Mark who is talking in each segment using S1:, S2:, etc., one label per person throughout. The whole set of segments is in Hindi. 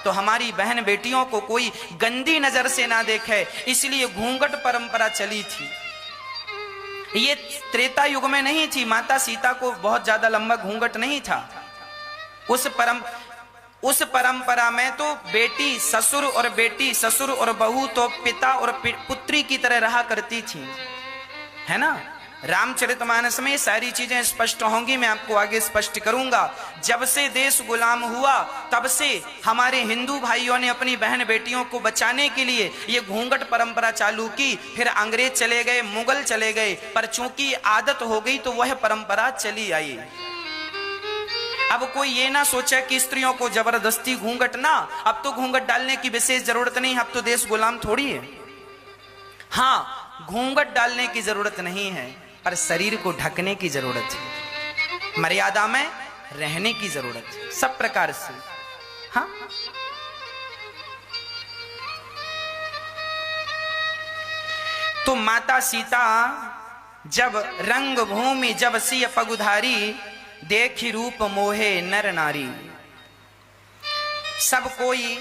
S1: तो हमारी बहन बेटियों को कोई गंदी नजर से ना देखे, इसलिए घूंघट परंपरा चली थी। ये त्रेता युग में नहीं थी। माता सीता को बहुत ज्यादा लंबा घूंघट नहीं था। उस परंपरा में तो बेटी ससुर और बेटी ससुर और बहू तो पिता और पुत्री की तरह रहा करती थी, है ना। रामचरितमानस में सारी चीजें स्पष्ट होंगी, मैं आपको आगे स्पष्ट करूंगा। जब से देश गुलाम हुआ तब से हमारे हिंदू भाइयों ने अपनी बहन बेटियों को बचाने के लिए ये घूंघट परंपरा चालू की। फिर अंग्रेज चले गए, मुगल चले गए, पर चूंकि आदत हो गई तो वह परंपरा चली आई। अब कोई ये ना सोचे कि स्त्रियों को जबरदस्ती घूंघट ना, अब तो घूंघट डालने की विशेष जरूरत नहीं, अब तो देश गुलाम थोड़ी है। हाँ, घूंघट डालने की जरूरत नहीं है, पर शरीर को ढकने की जरूरत है, मर्यादा में रहने की जरूरत है, सब प्रकार से। हाँ, तो माता सीता जब रंग भूमि जब सिय पगुधारी, देखी रूप मोहे नर नारी। सब कोई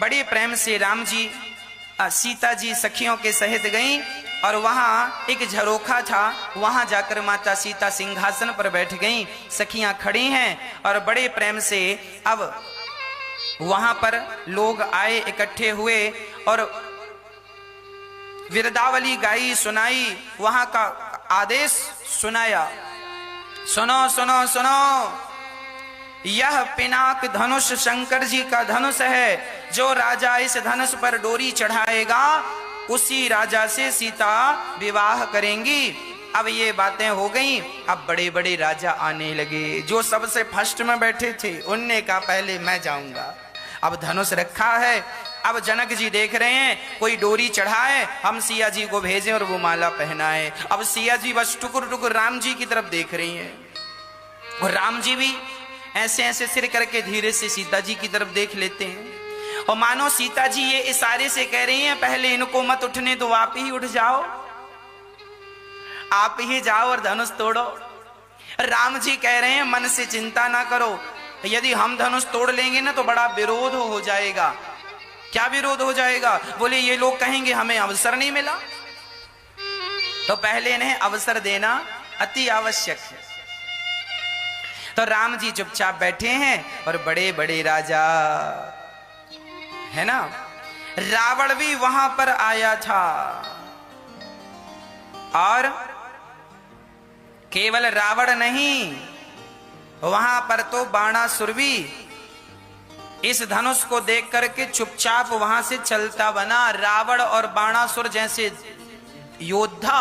S1: बड़े प्रेम से राम जी सीता जी सखियों के सहित गईं, और वहां एक झरोखा था, वहां जाकर माता सीता सिंहासन पर बैठ गईं। सखियां खड़ी हैं और बड़े प्रेम से अब वहां पर लोग आए, इकट्ठे हुए और विरदावली गाई, सुनाई, वहां का आदेश सुनाया। सुनो सुनो सुनो, यह पिनाक धनुष शंकर जी का धनुष है। जो राजा इस धनुष पर डोरी चढ़ाएगा उसी राजा से सीता विवाह करेंगी। अब ये बातें हो गई। अब बड़े बड़े राजा आने लगे, जो सबसे फर्स्ट में बैठे थे उनने कहा पहले मैं जाऊंगा। अब धनुष रखा है, अब जनक जी देख रहे हैं कोई डोरी चढ़ाए, हम सिया जी को भेजें और वो माला पहनाए। अब सिया जी बस टुकुर टुकुर राम जी की तरफ देख रही हैं, और राम जी भी ऐसे ऐसे सिर करके धीरे से सीता जी की तरफ देख लेते हैं। और मानो सीता जी ये इशारे से कह रही हैं पहले इनको मत उठने दो, आप ही उठ जाओ, आप ही जाओ और धनुष तोड़ो। राम जी कह रहे हैं मन से चिंता ना करो, यदि हम धनुष तोड़ लेंगे ना तो बड़ा विरोध हो जाएगा। क्या विरोध हो जाएगा? बोले ये लोग कहेंगे हमें अवसर नहीं मिला, तो पहले इन्हें अवसर देना अति आवश्यक है। तो राम जी चुपचाप बैठे हैं और बड़े बड़े राजा, है ना, रावण भी वहां पर आया था, और केवल रावण नहीं, वहां पर तो बाणासुर भी इस धनुष को देख करके चुपचाप वहां से चलता बना। रावण और बाणासुर जैसे योद्धा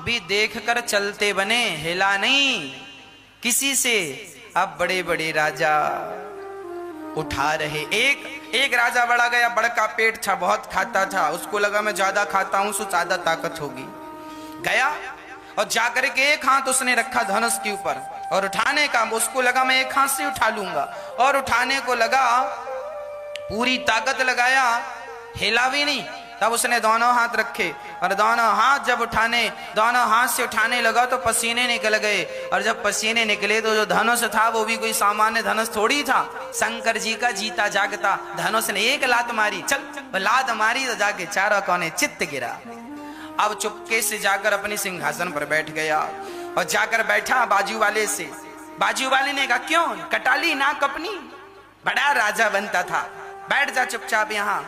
S1: भी देखकर चलते बने, हिला नहीं किसी से। अब बड़े बड़े राजा उठा रहे। एक राजा बड़ा गया, बड़का पेट था, बहुत खाता था, उसको लगा मैं ज्यादा खाता हूं तो ज्यादा ताकत होगी। गया और जाकर के एक हाथ उसने रखा धनुष के ऊपर, और उठाने का उसको लगा मैं एक हाथ से उठा लूंगा, और उठाने को लगा, पूरी ताकत लगाया, हिला भी नहीं। तब उसने दोनों हाथ रखे, और दोनों हाथ जब दोनों हाथ से उठाने लगा तो पसीने निकल गए। और जब पसीने निकले तो जो धनुष था वो भी कोई सामान्य धनुष थोड़ी था, शंकर जी का जीता जागता धनुष ने एक लात मारी, चल लात मारी तो जाके चारों कोने चित्त गिरा। अब चुपके से जाकर अपनी सिंहासन पर बैठ गया, और जाकर बैठा बाजू वाले से। बाजू वाले ने कहा क्यों कटाली नाक अपनी, बड़ा राजा बनता था, बैठ जा चुपचाप यहाँ।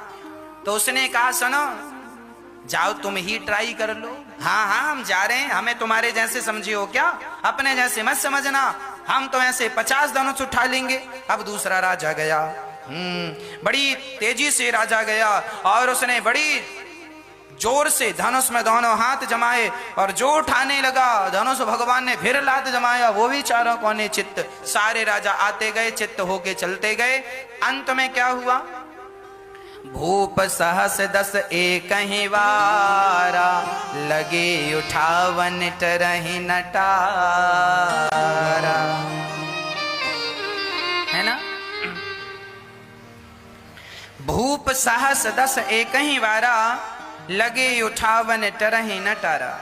S1: तो उसने कहा सुनो, जाओ तुम ही ट्राई कर लो। हाँ हाँ हम जा रहे हैं, हमें तुम्हारे जैसे समझे हो क्या, अपने जैसे मत समझना, हम तो ऐसे 50 धनुष उठा लेंगे। अब दूसरा राजा गया, बड़ी तेजी से राजा गया, और उसने बड़ी जोर से धनुष में दोनों हाथ जमाए, और जो उठाने लगा धनुष भगवान ने फिर लात जमाया, वो भी चारों कोने चित्त। सारे राजा आते गए, चित्त होके चलते गए। अंत में क्या हुआ? भूप सहस 10 एक ही वारा, लगे उठावन टरहि नटारा। है ना? भूप सहस 10 एक ही वारा, लगे उठावन टरहि नटारा।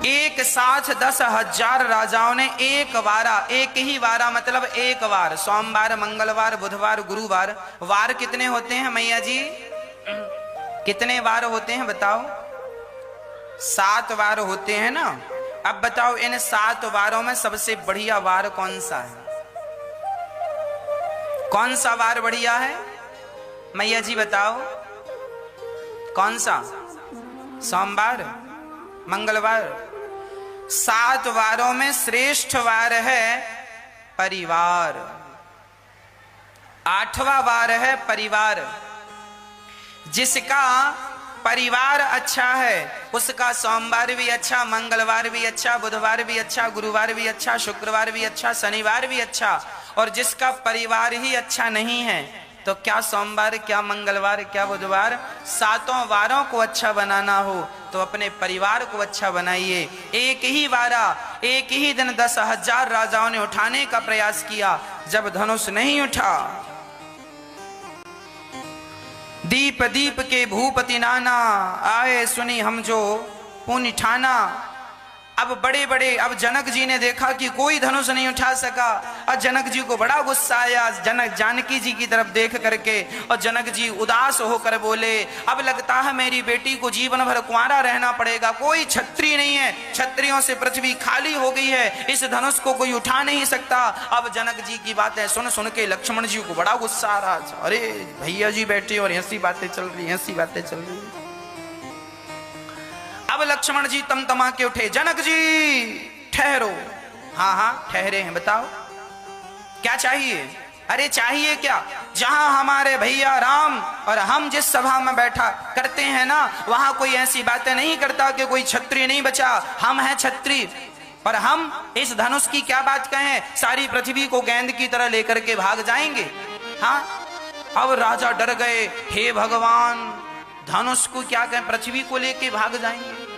S1: एक साथ 10,000 राजाओं ने एक वारा, एक ही वारा मतलब एक वार, सोमवार, मंगलवार, बुधवार, गुरुवार, वार कितने होते हैं मैया जी? कितने वार होते हैं बताओ? 7 वार होते हैं ना। अब बताओ इन 7 वारों में सबसे बढ़िया वार कौन सा है? कौन सा वार बढ़िया है मैया जी बताओ? कौन सा? सोमवार, मंगलवार। 7 वारों में श्रेष्ठ वार है परिवार। 8वां वार है परिवार। जिसका परिवार अच्छा है उसका सोमवार भी अच्छा, मंगलवार भी अच्छा, बुधवार भी अच्छा, गुरुवार भी अच्छा, शुक्रवार भी अच्छा, शनिवार भी अच्छा। और जिसका परिवार ही अच्छा नहीं है तो क्या सोमवार, क्या मंगलवार, क्या बुधवार? 7 वारों को अच्छा बनाना हो तो अपने परिवार को अच्छा बनाइए। एक ही वारा, एक ही दिन 10,000 राजाओं ने उठाने का प्रयास किया। जब धनुष नहीं उठा, दीप दीप के भूपति नाना आए सुनी हम जो पुण्य ठाना। अब बड़े बड़े, अब जनक जी ने देखा कि कोई धनुष नहीं उठा सका और जनक जी को बड़ा गुस्सा आया जनक जानकी जी की तरफ देख करके। और जनक जी उदास होकर बोले, अब लगता है मेरी बेटी को जीवन भर कुंवारा रहना पड़ेगा। कोई क्षत्रिय नहीं है, क्षत्रियों से पृथ्वी खाली हो गई है, इस धनुष को कोई उठा नहीं सकता। अब जनक जी की बातें सुन सुन के लक्ष्मण जी को बड़ा गुस्सा आ रहा। अरे भैया जी बैठे और ऐसी बातें चल रही, ऐसी बातें चल रही। अब लक्ष्मण जी तमतमा के उठे, जनक जी ठहरो। हाँ हाँ ठहरे हैं, बताओ क्या चाहिए? अरे चाहिए क्या? जहां हमारे भैया राम और हम जिस सभा में बैठा करते हैं ना, वहां कोई ऐसी बातें नहीं करता कि कोई क्षत्रिय नहीं बचा। हम हैं क्षत्रिय और हम इस धनुष की क्या बात कहें, सारी पृथ्वी को गेंद की तरह लेकर के भाग जाएंगे। हाँ, अब राजा डर गए, हे भगवान धनुष को क्या कहें, पृथ्वी को लेके भाग जाएंगे।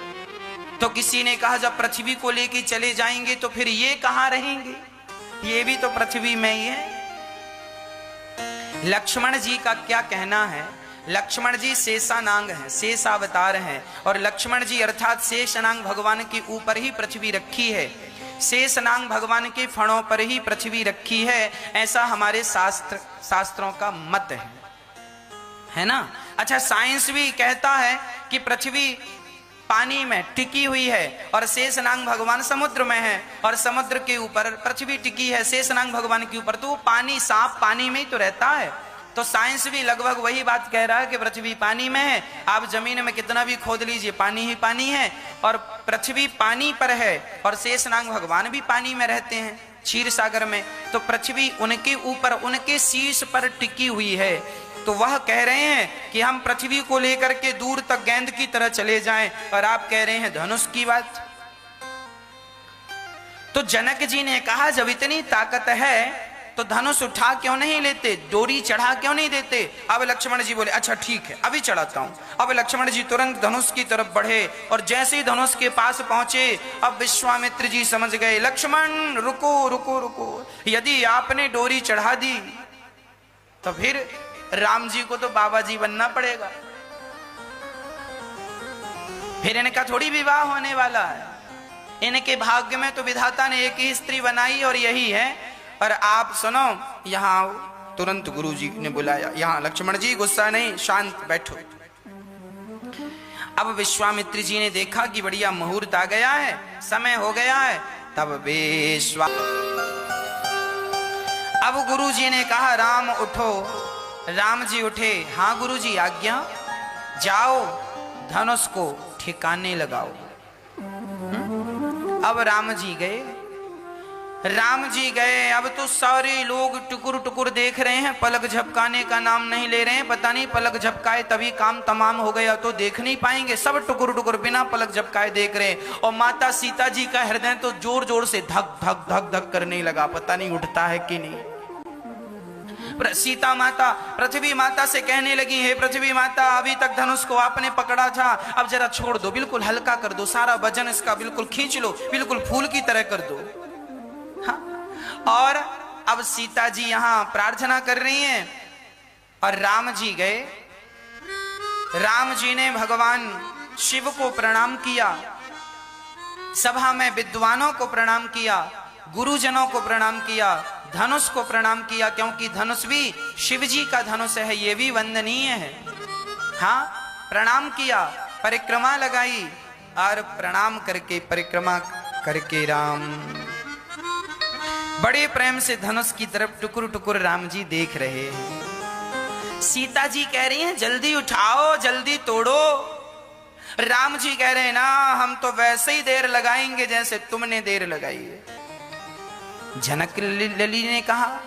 S1: तो किसी ने कहा जब पृथ्वी को लेके चले जाएंगे तो फिर ये कहां रहेंगे? ये भी तो पृथ्वी में ही है। लक्ष्मण जी का क्या कहना है? लक्ष्मण जी शेषानांग हैं, शेषावतार हैं। और लक्ष्मण जी अर्थात शेषनांग भगवान के ऊपर ही पृथ्वी रखी है। शेषनांग भगवान के फणों पर ही पृथ्वी रखी है, ऐसा हमारे शास्त्रों का मत है ना। अच्छा, साइंस भी कहता है कि पृथ्वी पानी में टिकी हुई है और शेषनांग भगवान समुद्र में है और समुद्र के ऊपर पृथ्वी टिकी है शेषनांग भगवान के ऊपर। तो वो पानी, सांप पानी में ही तो रहता है। तो साइंस भी लगभग वही बात कह रहा है कि पृथ्वी पानी में है। आप जमीन में कितना भी खोद लीजिए, पानी ही पानी है और पृथ्वी पानी पर है और शेषनांग भगवान भी पानी में रहते हैं क्षीर सागर में। तो पृथ्वी उनके ऊपर, उनके शीश पर टिकी हुई है। तो वह कह रहे हैं कि हम पृथ्वी को लेकर के दूर तक गेंद की तरह चले जाएं, और आप कह रहे हैं धनुष की बात। तो जनक जी ने कहा जब इतनी ताकत है तो धनुष उठा क्यों नहीं लेते, डोरी चढ़ा क्यों नहीं देते? अब लक्ष्मण जी बोले अच्छा ठीक है अभी चढ़ाता हूं। अब लक्ष्मण जी तुरंत धनुष की तरफ बढ़े और जैसे ही धनुष के पास पहुंचे, अब विश्वामित्र जी समझ गए, लक्ष्मण रुको रुको रुको, यदि आपने डोरी चढ़ा दी तो फिर राम जी को तो बाबा जी बनना पड़ेगा, फिर इनका थोड़ी विवाह होने वाला है। इनके भाग्य में तो विधाता ने एक ही स्त्री बनाई और यही है। और आप सुनो, यहाँ तुरंत गुरु जी ने बुलाया, यहाँ लक्ष्मण जी गुस्सा नहीं, शांत बैठो। अब विश्वामित्र जी ने देखा कि बढ़िया मुहूर्त आ गया है, समय हो गया है। तब अब गुरु जी ने कहा राम उठो। राम जी उठे, हाँ गुरु जी आज्ञा, जाओ धनुष को ठिकाने लगाओ। अब राम जी गए, राम जी गए। अब तो सारे लोग टुकुर टुकुर देख रहे हैं, पलक झपकाने का नाम नहीं ले रहे हैं। पता नहीं पलक झपकाए तभी काम तमाम हो गया तो देख नहीं पाएंगे। सब टुकुर टुकुर बिना पलक झपकाए देख रहे हैं। और माता सीता जी का हृदय तो जोर जोर से धक धक धक धक करने लगा, पता नहीं उठता है कि नहीं। सीता माता पृथ्वी माता से कहने लगी, हे पृथ्वी माता, अभी तक धनुष को आपने पकड़ा था, अब जरा छोड़ दो, बिल्कुल हल्का कर दो, सारा वजन इसका बिल्कुल खींच लो, बिल्कुल फूल की तरह कर दो। हाँ? और अब सीता जी यहां प्रार्थना कर रही हैं और राम जी गए। राम जी ने भगवान शिव को प्रणाम किया सभा में विद्वानों को प्रणाम किया, गुरुजनों को प्रणाम किया, धनुष को प्रणाम किया, क्योंकि धनुष भी शिव जी का धनुष है, ये भी वंदनीय है। हाँ, प्रणाम किया, परिक्रमा लगाई और प्रणाम करके परिक्रमा करके राम बड़े प्रेम से धनुष की तरफ टुकुर टुकुर राम जी देख रहे हैं। सीता जी कह रही हैं जल्दी उठाओ, जल्दी तोड़ो। राम जी कह रहे हैं ना, हम तो वैसे ही देर लगाएंगे जैसे तुमने देर लगाई है। जनक लली ने कहा,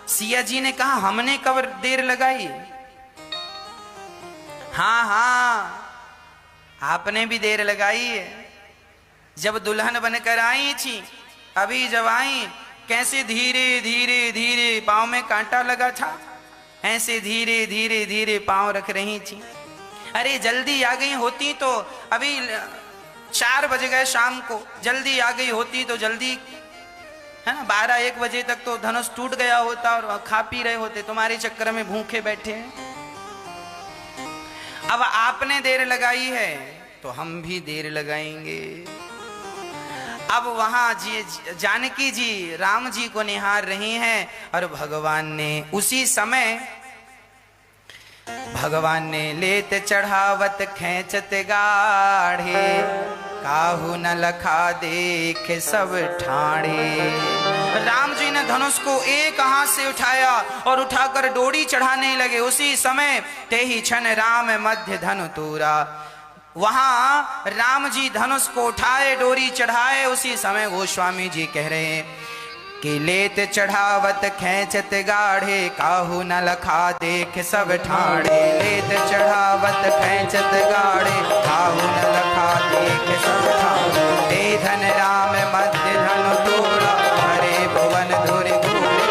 S1: सिया जी ने कहा, हमने कब देर लगाई? हाँ हाँ, आपने भी देर लगाई है। जब दुल्हन बनकर आई थी, अभी जब आई, कैसे धीरे धीरे धीरे पांव में कांटा लगा था, ऐसे धीरे धीरे धीरे पांव रख रही थी। अरे जल्दी आ गई होती तो अभी 4 बज गए शाम को, जल्दी आ गई होती तो जल्दी, है ना, 12-1 बजे तक तो धनुष टूट गया होता और खा पी रहे होते। तुम्हारे चक्कर में भूखे बैठे हैं। अब आपने देर लगाई है तो हम भी देर लगाएंगे। अब वहां जी जानकी जी राम जी को निहार रही हैं और भगवान ने उसी समय लेत चढ़ावत खेचत गाढ़े, काहू न लखा देख सब ठाणे। राम जी ने धनुष को एक हाथ से उठाया और उठाकर डोरी चढ़ाने लगे। उसी समय ते ही क्षण राम मध्य धनु तूरा। वहां राम जी धनुष को उठाए, डोरी चढ़ाए। उसी समय गोस्वामी जी कह रहे हैं कि लेत चढ़ावत खेचत गाढ़े, काहू न लखा देख सब ठाणे। लेत चढ़ावत खेचत गाढ़े, काहू न लखा देख सब ठाणे। ते धन राम मध्य धनु तोड़ा, हरे भुवन धुरि घूरे।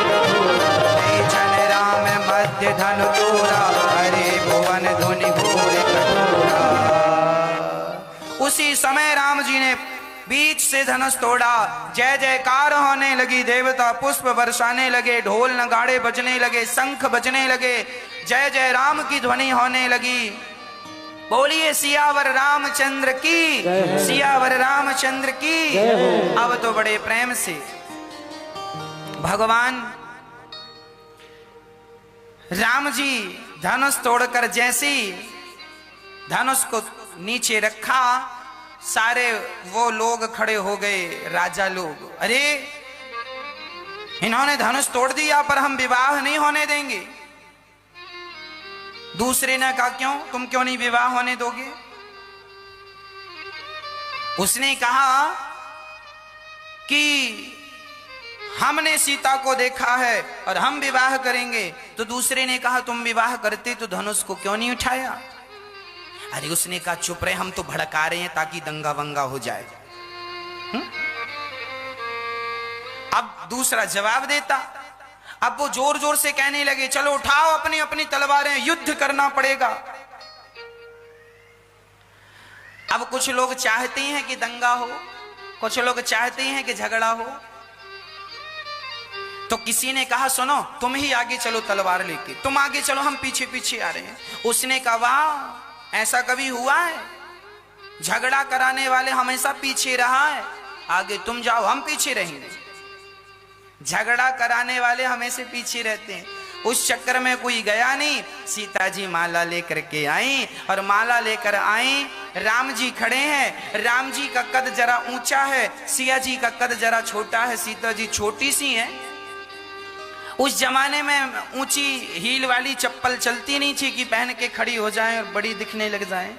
S1: ते धन राम मध्य धनु तोड़ा, हरे भुवन धुनि घूरे कटोरा। उसी समय राम जी ने बीच से धनुष तोड़ा। जय जयकार होने लगी, देवता पुष्प बरसाने लगे, ढोल नगाड़े बजने लगे, शंख बजने लगे, जय जय राम की ध्वनि होने लगी। बोलिए सियावर रामचंद्र की, सियावर रामचंद्र की। अब तो बड़े प्रेम से भगवान राम जी धनुष तोड़कर जैसे धनुष को नीचे रखा, सारे वो लोग खड़े हो गए, राजा लोग। अरे इन्होंने धनुष तोड़ दिया पर हम विवाह नहीं होने देंगे। दूसरे ने कहा क्यों, तुम क्यों नहीं विवाह होने दोगे? उसने कहा कि हमने सीता को देखा है और हम विवाह करेंगे। तो दूसरे ने कहा तुम विवाह करते तो धनुष को क्यों नहीं उठाया? अरे उसने कहा चुप रहे, हम तो भड़का रहे हैं ताकि दंगा वंगा हो जाए। अब दूसरा जवाब देता। अब वो जोर जोर से कहने लगे चलो उठाओ अपनी अपनी तलवारें, युद्ध करना पड़ेगा। अब कुछ लोग चाहते हैं कि दंगा हो, कुछ लोग चाहते हैं कि झगड़ा हो। तो किसी ने कहा सुनो तुम ही आगे चलो तलवार लेके, तुम आगे चलो हम पीछे पीछे आ रहे हैं। उसने कहा वाह, ऐसा कभी हुआ है? झगड़ा कराने वाले हमेशा पीछे रहा है, आगे तुम जाओ हम पीछे रहेंगे। झगड़ा कराने वाले हमेशा पीछे रहते हैं। उस चक्कर में कोई गया नहीं। सीता जी माला लेकर के आई और माला लेकर आई। राम जी खड़े हैं। राम जी का कद जरा ऊंचा है, सिया जी का कद जरा छोटा है, सीता जी छोटी सी है। उस जमाने में ऊंची हील वाली चप्पल चलती नहीं थी कि पहन के खड़ी हो जाएं और बड़ी दिखने लग जाएं।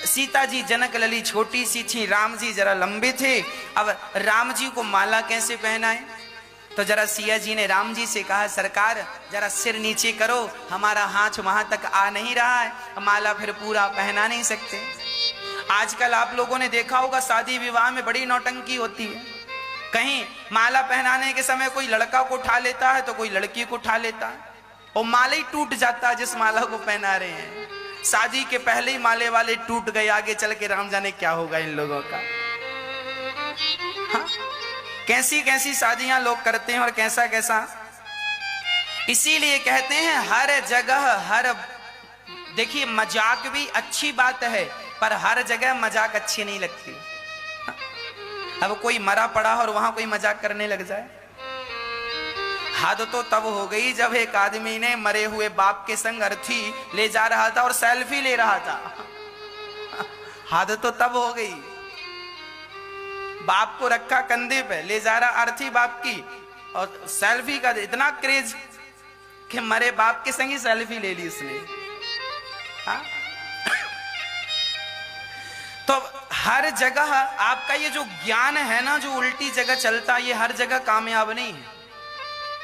S1: सीता जी जनक लली छोटी सी थी, राम जी जरा लंबे थे। अब राम जी को माला कैसे पहनाए? तो जरा सिया जी ने राम जी से कहा सरकार जरा सिर नीचे करो, हमारा हाथ वहां तक आ नहीं रहा है, माला फिर पूरा पहना नहीं सकते। आजकल आप लोगों ने देखा होगा शादी विवाह में बड़ी नौटंकी होती है। कहीं माला पहनाने के समय कोई लड़का को उठा लेता है तो कोई लड़की को उठा लेता है और माला ही टूट जाता है जिस माला को पहना रहे हैं। शादी के पहले ही माले वाले टूट गए, आगे चल के राम जाने क्या होगा इन लोगों का। हाँ? कैसी कैसी शादियां लोग करते हैं और कैसा कैसा। इसीलिए कहते हैं हर जगह हर, देखिए मजाक भी अच्छी बात है पर हर जगह मजाक अच्छी नहीं लगती। अब कोई मरा पड़ा और वहां कोई मजाक करने लग जाए। हद तो तब हो गई जब एक आदमी ने मरे हुए बाप के संग अर्थी ले जा रहा था और सेल्फी ले रहा था। हद तो तब हो गई, बाप को रखा कंधे पे, ले जा रहा अर्थी बाप की, और सेल्फी का इतना क्रेज कि मरे बाप के संग ही सेल्फी ले ली उसने। हाँ? तो हर जगह आपका ये जो ज्ञान है ना, जो उल्टी जगह चलता, ये हर जगह कामयाब नहीं है।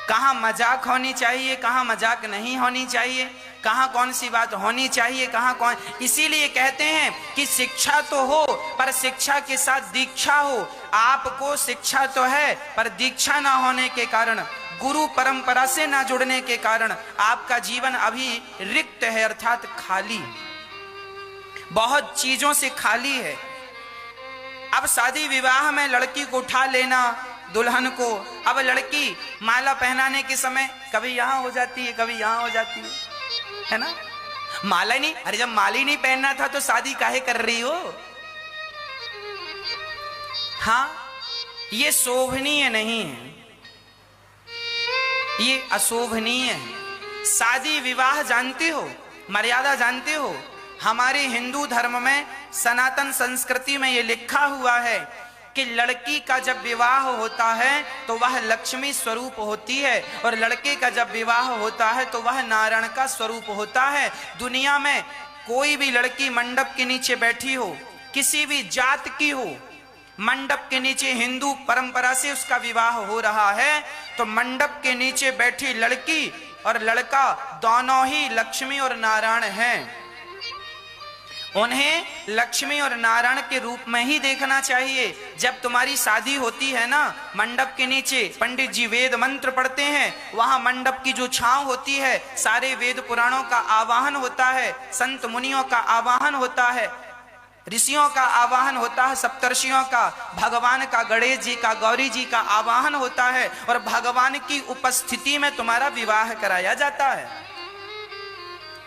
S1: कहां मजाक होनी चाहिए, कहां मजाक नहीं होनी चाहिए, कहां कौन सी बात होनी चाहिए, कहां कौन। इसीलिए कहते हैं कि शिक्षा तो हो पर शिक्षा के साथ दीक्षा हो। आपको शिक्षा तो है पर दीक्षा ना होने के कारण, गुरु परंपरा से ना जुड़ने के कारण आपका जीवन अभी रिक्त है, अर्थात खाली, बहुत चीजों से खाली है। अब शादी विवाह में लड़की को उठा लेना, दुल्हन को, अब लड़की माला पहनाने के समय कभी यहां हो जाती है, कभी यहां हो जाती है ना। माला नहीं, अरे जब माला ही नहीं पहनना था तो शादी काहे कर रही हो। हाँ, ये शोभनीय नहीं है, ये अशोभनीय है। शादी विवाह जानते हो, मर्यादा जानते हो। हमारे हिंदू धर्म में, सनातन संस्कृति में ये लिखा हुआ है कि लड़की का जब विवाह होता है तो वह लक्ष्मी स्वरूप होती है, और लड़के का जब विवाह होता है तो वह नारायण का स्वरूप होता है। दुनिया में कोई भी लड़की मंडप के नीचे बैठी हो, किसी भी जात की हो, मंडप के नीचे हिंदू परंपरा से उसका विवाह हो रहा है, तो मंडप के नीचे बैठी लड़की और लड़का दोनों ही लक्ष्मी और नारायण हैं। उन्हें लक्ष्मी और नारायण के रूप में ही देखना चाहिए। जब तुम्हारी शादी होती है ना, मंडप के नीचे पंडित जी वेद मंत्र पढ़ते हैं, वहां मंडप की जो छांव होती है, सारे वेद पुराणों का आवाहन होता है, संत मुनियों का आवाहन होता है, ऋषियों का आवाहन होता है, सप्तर्षियों का, भगवान का, गणेश जी का, गौरी जी का आवाहन होता है, और भगवान की उपस्थिति में तुम्हारा विवाह कराया जाता है।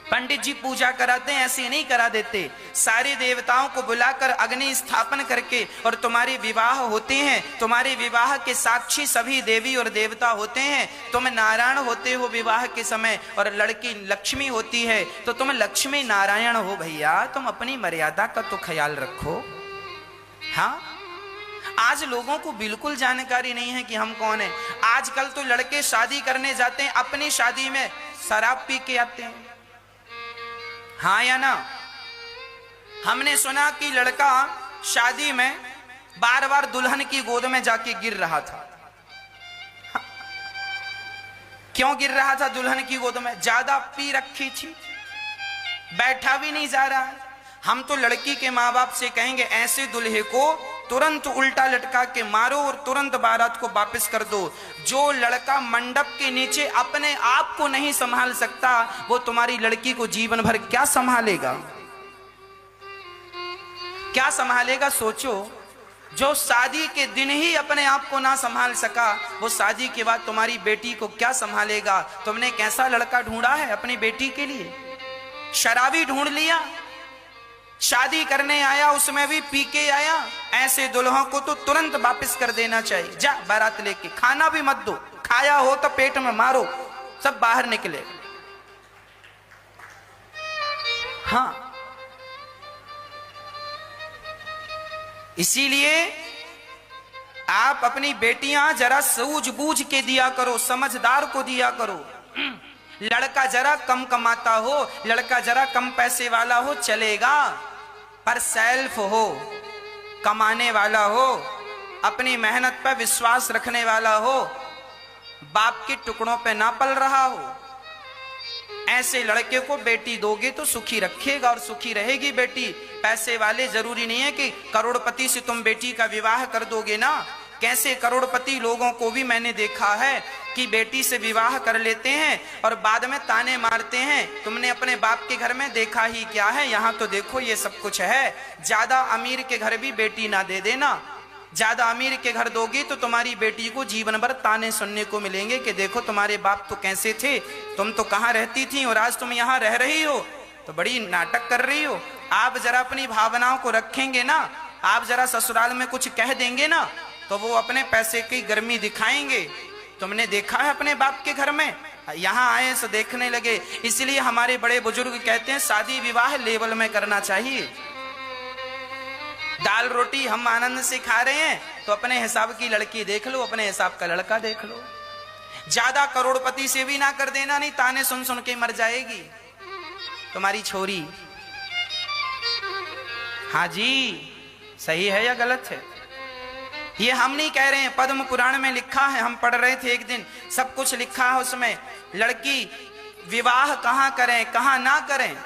S1: पंडित जी पूजा कराते हैं, ऐसे नहीं करा देते। सारे देवताओं को बुलाकर अग्नि स्थापन करके और तुम्हारे विवाह होते हैं। तुम्हारे विवाह के साक्षी सभी देवी और देवता होते हैं। तुम नारायण होते हो विवाह के समय और लड़की लक्ष्मी होती है, तो तुम लक्ष्मी नारायण हो भैया। तुम अपनी मर्यादा का तो ख्याल रखो। हाँ, आज लोगों को बिल्कुल जानकारी नहीं है कि हम कौन है। आजकल तो लड़के शादी करने जाते हैं, अपनी शादी में शराब पी के आते हैं। हाँ या ना? हमने सुना कि लड़का शादी में बार बार दुल्हन की गोद में जाके गिर रहा था। क्यों गिर रहा था दुल्हन की गोद में? ज्यादा पी रखी थी, बैठा भी नहीं जा रहा है। हम तो लड़की के माँ बाप से कहेंगे ऐसे दुल्हे को तुरंत उल्टा लटका के मारो और तुरंत बारात को वापस कर दो। जो लड़का मंडप के नीचे अपने आप को नहीं संभाल सकता, वो तुम्हारी लड़की को जीवन भर क्या संभालेगा? क्या संभालेगा? सोचो। जो शादी के दिन ही अपने आप को ना संभाल सका, वो शादी के बाद तुम्हारी बेटी को क्या संभालेगा? तुमने कैसा लड़का ढूंढा है अपनी बेटी के लिए? शराबी ढूंढ लिया, शादी करने आया उसमें भी पी के आया। ऐसे दुल्हों को तो तुरंत वापस कर देना चाहिए। जा बारात लेके, खाना भी मत दो, खाया हो तो पेट में मारो, सब बाहर निकले। हाँ, इसीलिए आप अपनी बेटियां जरा सूझबूझ के दिया करो, समझदार को दिया करो। लड़का जरा कम कमाता हो, लड़का जरा कम पैसे वाला हो चलेगा, पर सेल्फ हो, कमाने वाला हो, अपनी मेहनत पर विश्वास रखने वाला हो, बाप के टुकड़ों पे ना पल रहा हो। ऐसे लड़के को बेटी दोगे तो सुखी रखेगा और सुखी रहेगी बेटी। पैसे वाले जरूरी नहीं है कि करोड़पति से तुम बेटी का विवाह कर दोगे ना। कैसे करोड़पति लोगों को भी मैंने देखा है कि बेटी से विवाह कर लेते हैं और बाद में ताने मारते हैं, तुमने अपने बाप के घर में देखा ही क्या है, यहाँ तो देखो ये सब कुछ है। ज्यादा अमीर के घर भी बेटी ना दे देना। ज्यादा अमीर के घर दोगी तो तुम्हारी बेटी को जीवन भर ताने सुनने को मिलेंगे कि देखो तुम्हारे बाप तो कैसे थे, तुम तो कहाँ रहती थी और आज तुम यहाँ रह रही हो, तो बड़ी नाटक कर रही हो। आप जरा अपनी भावनाओं को रखेंगे ना, आप जरा ससुराल में कुछ कह देंगे ना तो वो अपने पैसे की गर्मी दिखाएंगे। तुमने देखा है अपने बाप के घर में, यहां आए तो देखने लगे। इसलिए हमारे बड़े बुजुर्ग कहते हैं शादी विवाह लेवल में करना चाहिए। दाल रोटी हम आनंद से खा रहे हैं तो अपने हिसाब की लड़की देख लो, अपने हिसाब का लड़का देख लो। ज्यादा करोड़पति से भी ना कर देना, नहीं ताने सुन सुन के मर जाएगी तुम्हारी छोरी। हाँ जी, सही है या गलत है ये हम नहीं कह रहे हैं, पद्म पुराण में लिखा है। हम पढ़ रहे थे एक दिन, सब कुछ लिखा है उसमें। लड़की विवाह कहां करें कहां ना करें,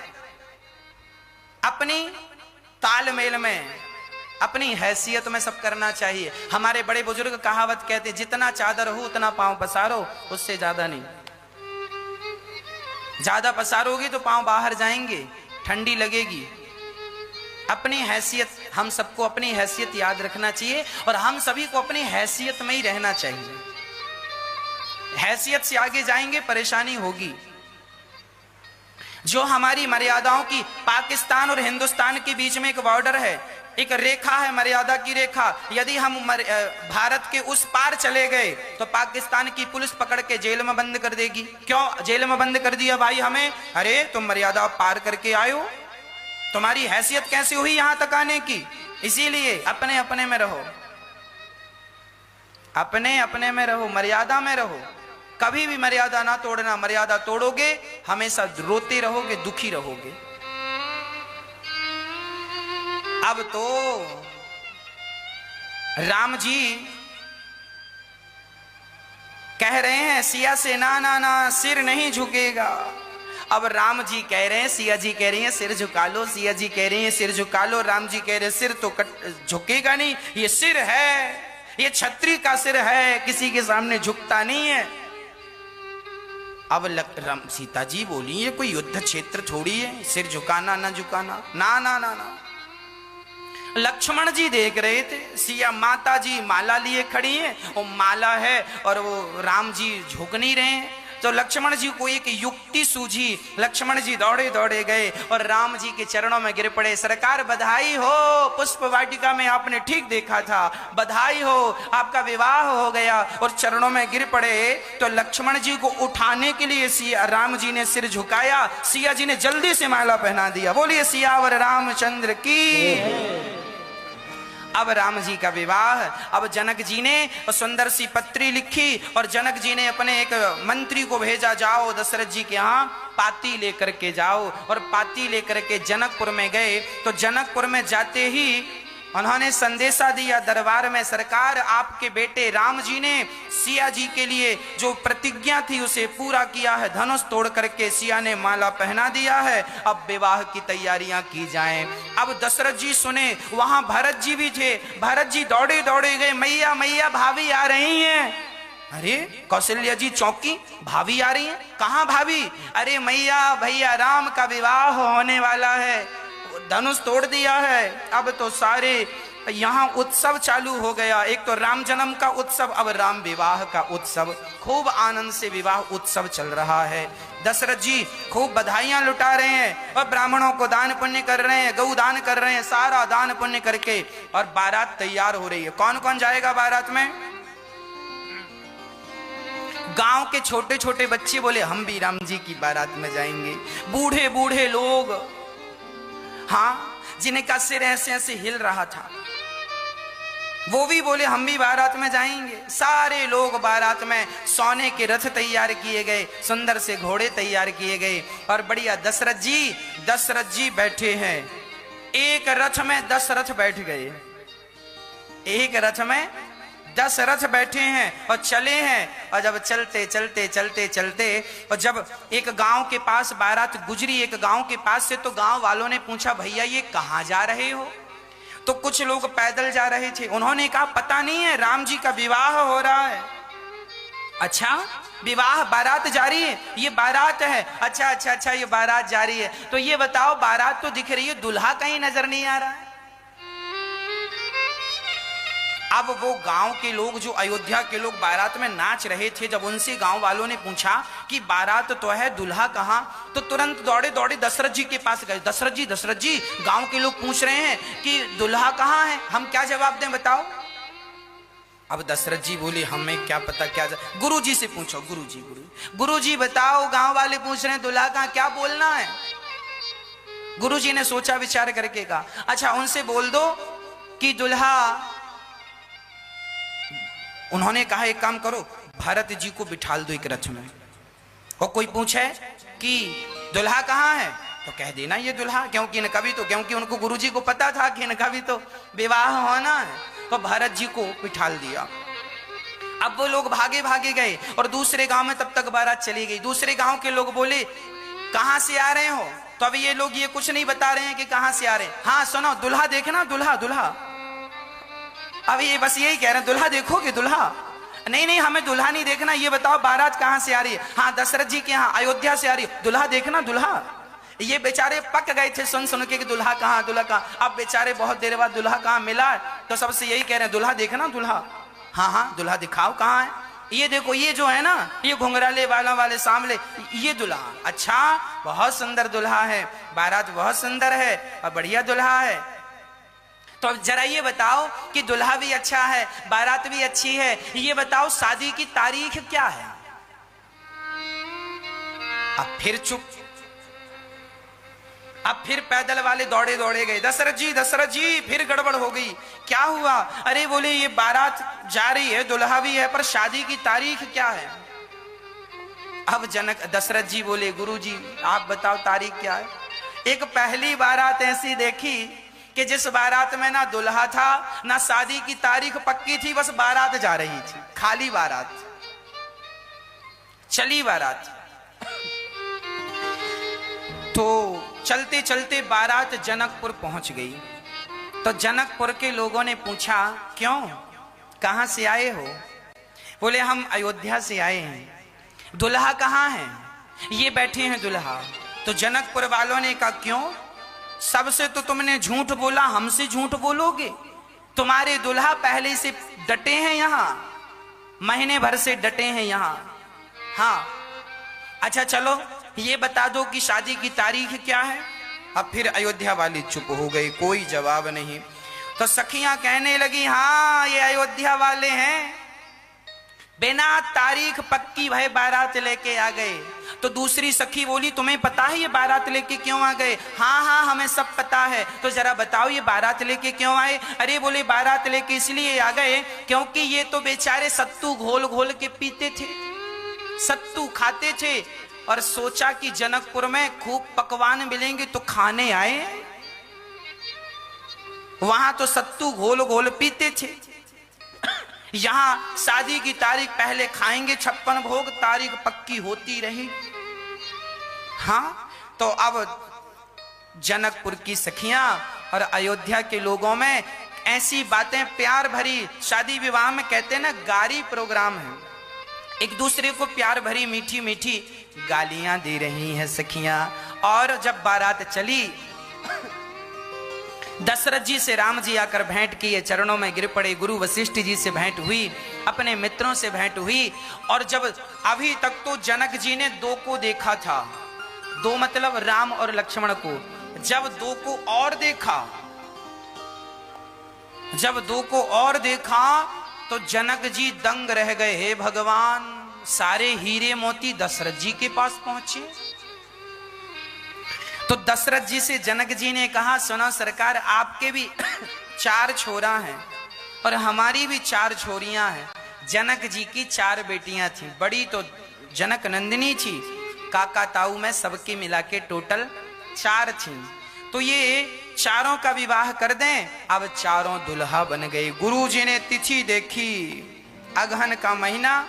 S1: अपनी तालमेल में, अपनी हैसियत में सब करना चाहिए। हमारे बड़े बुजुर्ग कहावत कहते, जितना चादर हो उतना पांव पसारो, उससे ज्यादा नहीं। ज्यादा पसारोगी तो पांव बाहर जाएंगे, ठंडी लगेगी। अपनी हैसियत, हम सबको अपनी हैसियत याद रखना चाहिए और हम सभी को अपनी हैसियत में ही रहना चाहिए। हैसियत से आगे जाएंगे परेशानी होगी। जो हमारी मर्यादाओं की, पाकिस्तान और हिंदुस्तान के बीच में एक बॉर्डर है, एक रेखा है, मर्यादा की रेखा। यदि हम भारत के उस पार चले गए तो पाकिस्तान की पुलिस पकड़ के जेल में बंद कर देगी। क्यों जेल में बंद कर दिया भाई हमें? अरे तुम मर्यादा पार करके आए हो, तुम्हारी हैसियत कैसे हुई यहां तक आने की? इसीलिए अपने अपने में रहो, अपने अपने में रहो, मर्यादा में रहो। कभी भी मर्यादा ना तोड़ना। मर्यादा तोड़ोगे हमेशा रोते रहोगे, दुखी रहोगे। अब तो राम जी कह रहे हैं सिया से ना ना ना सिर नहीं झुकेगा। अब राम जी कह रहे हैं, सिया जी कह रही हैं सिर झुका लो, सिया जी कह रही हैं सिर झुका लो। राम जी कह रहे हैं सिर तो झुकेगा नहीं, ये सिर है, ये छत्री का सिर है, किसी के सामने झुकता नहीं है। अब राम सीता जी बोली ये कोई युद्ध क्षेत्र थोड़ी है, सिर झुकाना ना झुकाना, ना ना ना ना। लक्ष्मण जी देख रहे थे, सिया माता जी माला लिए खड़ी है, वो माला है और वो राम जी झुक नहीं रहे हैं। तो लक्ष्मण जी को एक युक्ति सूझी। लक्ष्मण जी दौड़े दौड़े गए और राम जी के चरणों में गिर पड़े। सरकार बधाई हो, पुष्प वाटिका में आपने ठीक देखा था, बधाई हो, आपका विवाह हो गया। और चरणों में गिर पड़े तो लक्ष्मण जी को उठाने के लिए सिया राम जी ने सिर झुकाया, सिया जी ने जल्दी से माला पहना दिया। बोलिए सियावर रामचंद्र की। अब राम जी का विवाह। अब जनक जी ने सुंदर सी पत्री लिखी और जनक जी ने अपने एक मंत्री को भेजा, जाओ दशरथ जी के यहाँ पाती लेकर के जाओ। और पाती लेकर के जनकपुर में गए। तो जनकपुर में जाते ही उन्होंने संदेशा दिया दरबार में, सरकार आपके बेटे राम जी ने सिया जी के लिए जो प्रतिज्ञा थी उसे पूरा किया है, धनुष तोड़ करके सिया ने माला पहना दिया है, अब विवाह की तैयारियां की जाएं। अब दशरथ जी सुने, वहां भरत जी भी थे, भरत जी दौड़े दौड़े गए, मैया मैया भाभी आ रही हैं। अरे कौशल्या जी चौकी, भाभी आ रही हैं? कहाँ भाभी? अरे मैया भैया राम का विवाह होने वाला है, धनुष तोड़ दिया है। अब तो सारे यहाँ उत्सव चालू हो गया। एक तो राम जन्म का उत्सव, अब राम विवाह का उत्सव। खूब आनंद से विवाह उत्सव चल रहा है। दशरथ जी खूब बधाइयां लुटा रहे हैं और ब्राह्मणों को दान पुण्य कर रहे हैं, गौ दान कर रहे हैं, सारा दान पुण्य करके और बारात तैयार हो रही है। कौन कौन जाएगा बारात में? गांव के छोटे छोटे बच्चे बोले हम भी राम जी की बारात में जाएंगे। बूढ़े बूढ़े लोग, हाँ, जिनका सिर ऐसे ऐसे हिल रहा था, वो भी बोले हम भी बारात में जाएंगे। सारे लोग बारात में, सोने के रथ तैयार किए गए, सुंदर से घोड़े तैयार किए गए और बढ़िया दशरथ जी बैठे हैं। एक रथ में 10 रथ बैठ गए, एक रथ में 10 रथ बैठे हैं और चले हैं। और जब चलते चलते चलते चलते और जब एक गांव के पास बारात गुजरी, एक गांव के पास से, तो गांव वालों ने पूछा भैया ये कहां जा रहे हो? तो कुछ लोग पैदल जा रहे थे। उन्होंने कहा पता नहीं है, राम जी का विवाह हो रहा है। अच्छा, विवाह बारात जा रही है? ये बारात है। अच्छा अच्छा अच्छा, ये बारात जा रही है। तो ये बताओ, बारात तो दिख रही है, दूल्हा कहीं नजर नहीं आ रहा है। अब वो गांव के लोग, जो अयोध्या के लोग बारात में नाच रहे थे, जब उनसे गांव वालों ने पूछा कि बारात तो है, दुल्हा कहां, तो तुरंत दौड़े दौड़े दशरथ जी के पास गए। दशरथ जी गांव के लोग पूछ रहे हैं कि दुल्हा कहां है, हम क्या जवाब दें बताओ। अब दशरथ जी बोले हमें क्या पता, क्या गुरु जी से पूछो। गुरु जी बताओ, गांव वाले पूछ रहे हैं दुल्हा कहां, क्या बोलना है। गुरु जी ने सोचा विचार करके कहा, अच्छा उनसे बोल दो कि दुल्हा, उन्होंने कहा एक काम करो, भरत जी को बिठाल दो एक रथ में, और कोई पूछे कि दुल्हा कहां है तो कह देना ये दुल्हा, क्योंकि उनको गुरुजी को पता था कि इनका भी तो विवाह होना है, तो भरत जी को बिठाल दिया। अब वो लोग भागे भागे गए और दूसरे गांव में तब तक बारात चली गई। दूसरे गांव के लोग बोले कहां से आ रहे हो, तो अब ये लोग ये कुछ नहीं बता रहे हैं कि कहां से आ रहे हैं। हाँ सुनो, दुल्हा देखना, दुल्हा। अब ये बस यही कह रहे हैं, दुल्हा देखोगे दुल्हा। नहीं हमें दुल्हा नहीं देखना, ये बताओ बारात कहां से आ रही है। हाँ दशरथ जी के यहाँ अयोध्या से आ रही है, दुल्हा देखना दुल्हा। ये बेचारे पक गए थे सुन के कि दुल्हा कहां। अब बेचारे बहुत देर बाद दुल्हा कहां मिला, तो सबसे यही कह रहे हैं दुल्हा देखना दुल्हा। हाँ दुल्हा दिखाओ कहां है। ये देखो, ये जो है ना, ये घुंघराले बालों वाले सांवले, ये दुल्हा। अच्छा बहुत सुंदर दुल्हा है, बारात बहुत सुंदर है और बढ़िया दुल्हा है। तो अब जरा ये बताओ कि दुल्हा भी अच्छा है, बारात भी अच्छी है, ये बताओ शादी की तारीख क्या है। अब फिर चुप। अब फिर पैदल वाले दौड़े दौड़े गए, दशरथ जी फिर गड़बड़ हो गई, क्या हुआ। अरे बोले ये बारात जा रही है, दुल्हा भी है, पर शादी की तारीख क्या है। अब दशरथ जी बोले गुरु जी आप बताओ तारीख क्या है। एक पहली बारात ऐसी देखी कि जिस बारात में ना दुल्हा था ना शादी की तारीख पक्की थी, बस बारात जा रही थी, खाली बारात, चली बारात। तो चलते चलते बारात जनकपुर पहुंच गई। तो जनकपुर के लोगों ने पूछा क्यों, कहां से आए हो। बोले हम अयोध्या से आए हैं, दुल्हा कहां है। ये बैठे हैं दुल्हा। तो जनकपुर वालों ने कहा क्यों, सबसे तो तुमने झूठ बोला, हमसे झूठ बोलोगे। तुम्हारे दुल्हा पहले से डटे हैं यहां, महीने भर से डटे हैं यहां। हाँ अच्छा चलो ये बता दो कि शादी की तारीख क्या है। अब फिर अयोध्या वाली चुप हो गई, कोई जवाब नहीं। तो सखियां कहने लगी हाँ ये अयोध्या वाले हैं, बिना तारीख पक्की भाई बारात लेके आ गए। तो दूसरी सखी बोली तुम्हें पता है ये बारात लेके क्यों आ गए। हाँ हमें सब पता है। तो जरा बताओ ये बारात लेके क्यों आए। अरे बोले बारात लेके इसलिए आ गए क्योंकि ये तो बेचारे सत्तू घोल घोल के पीते थे, सत्तू खाते थे, और सोचा कि जनकपुर में खूब पकवान मिलेंगे तो खाने आए। वहां तो सत्तू घोल घोल पीते थे, यहां शादी की तारीख पहले खाएंगे 56 भोग, तारीख पक्की होती रही। हाँ तो अब जनकपुर की सखियां और अयोध्या के लोगों में ऐसी बातें प्यार भरी, शादी विवाह में कहते हैं ना गारी प्रोग्राम है, एक दूसरे को प्यार भरी मीठी मीठी गालियां दे रही हैं सखियां। और जब बारात चली, दशरथ जी से राम जी आकर भेंट किए, चरणों में गिर पड़े, गुरु वशिष्ठ जी से भेंट हुई, अपने मित्रों से भेंट हुई। और जब अभी तक तो जनक जी ने दो को देखा था, दो मतलब राम और लक्ष्मण को, जब दो को और देखा तो जनक जी दंग रह गए, हे भगवान सारे हीरे मोती दशरथ जी के पास पहुंचे। तो दशरथ जी से जनक जी ने कहा सुनो सरकार आपके भी 4 छोरा हैं और हमारी भी 4 छोरियां हैं। जनक जी की 4 बेटियां थी, बड़ी तो जनक नंदिनी थी, काका ताऊ में सबके मिला के टोटल 4 थी। तो ये चारों का विवाह कर दें। अब चारों दुल्हा बन गए। गुरु जी ने तिथि देखी, अगहन का महीना,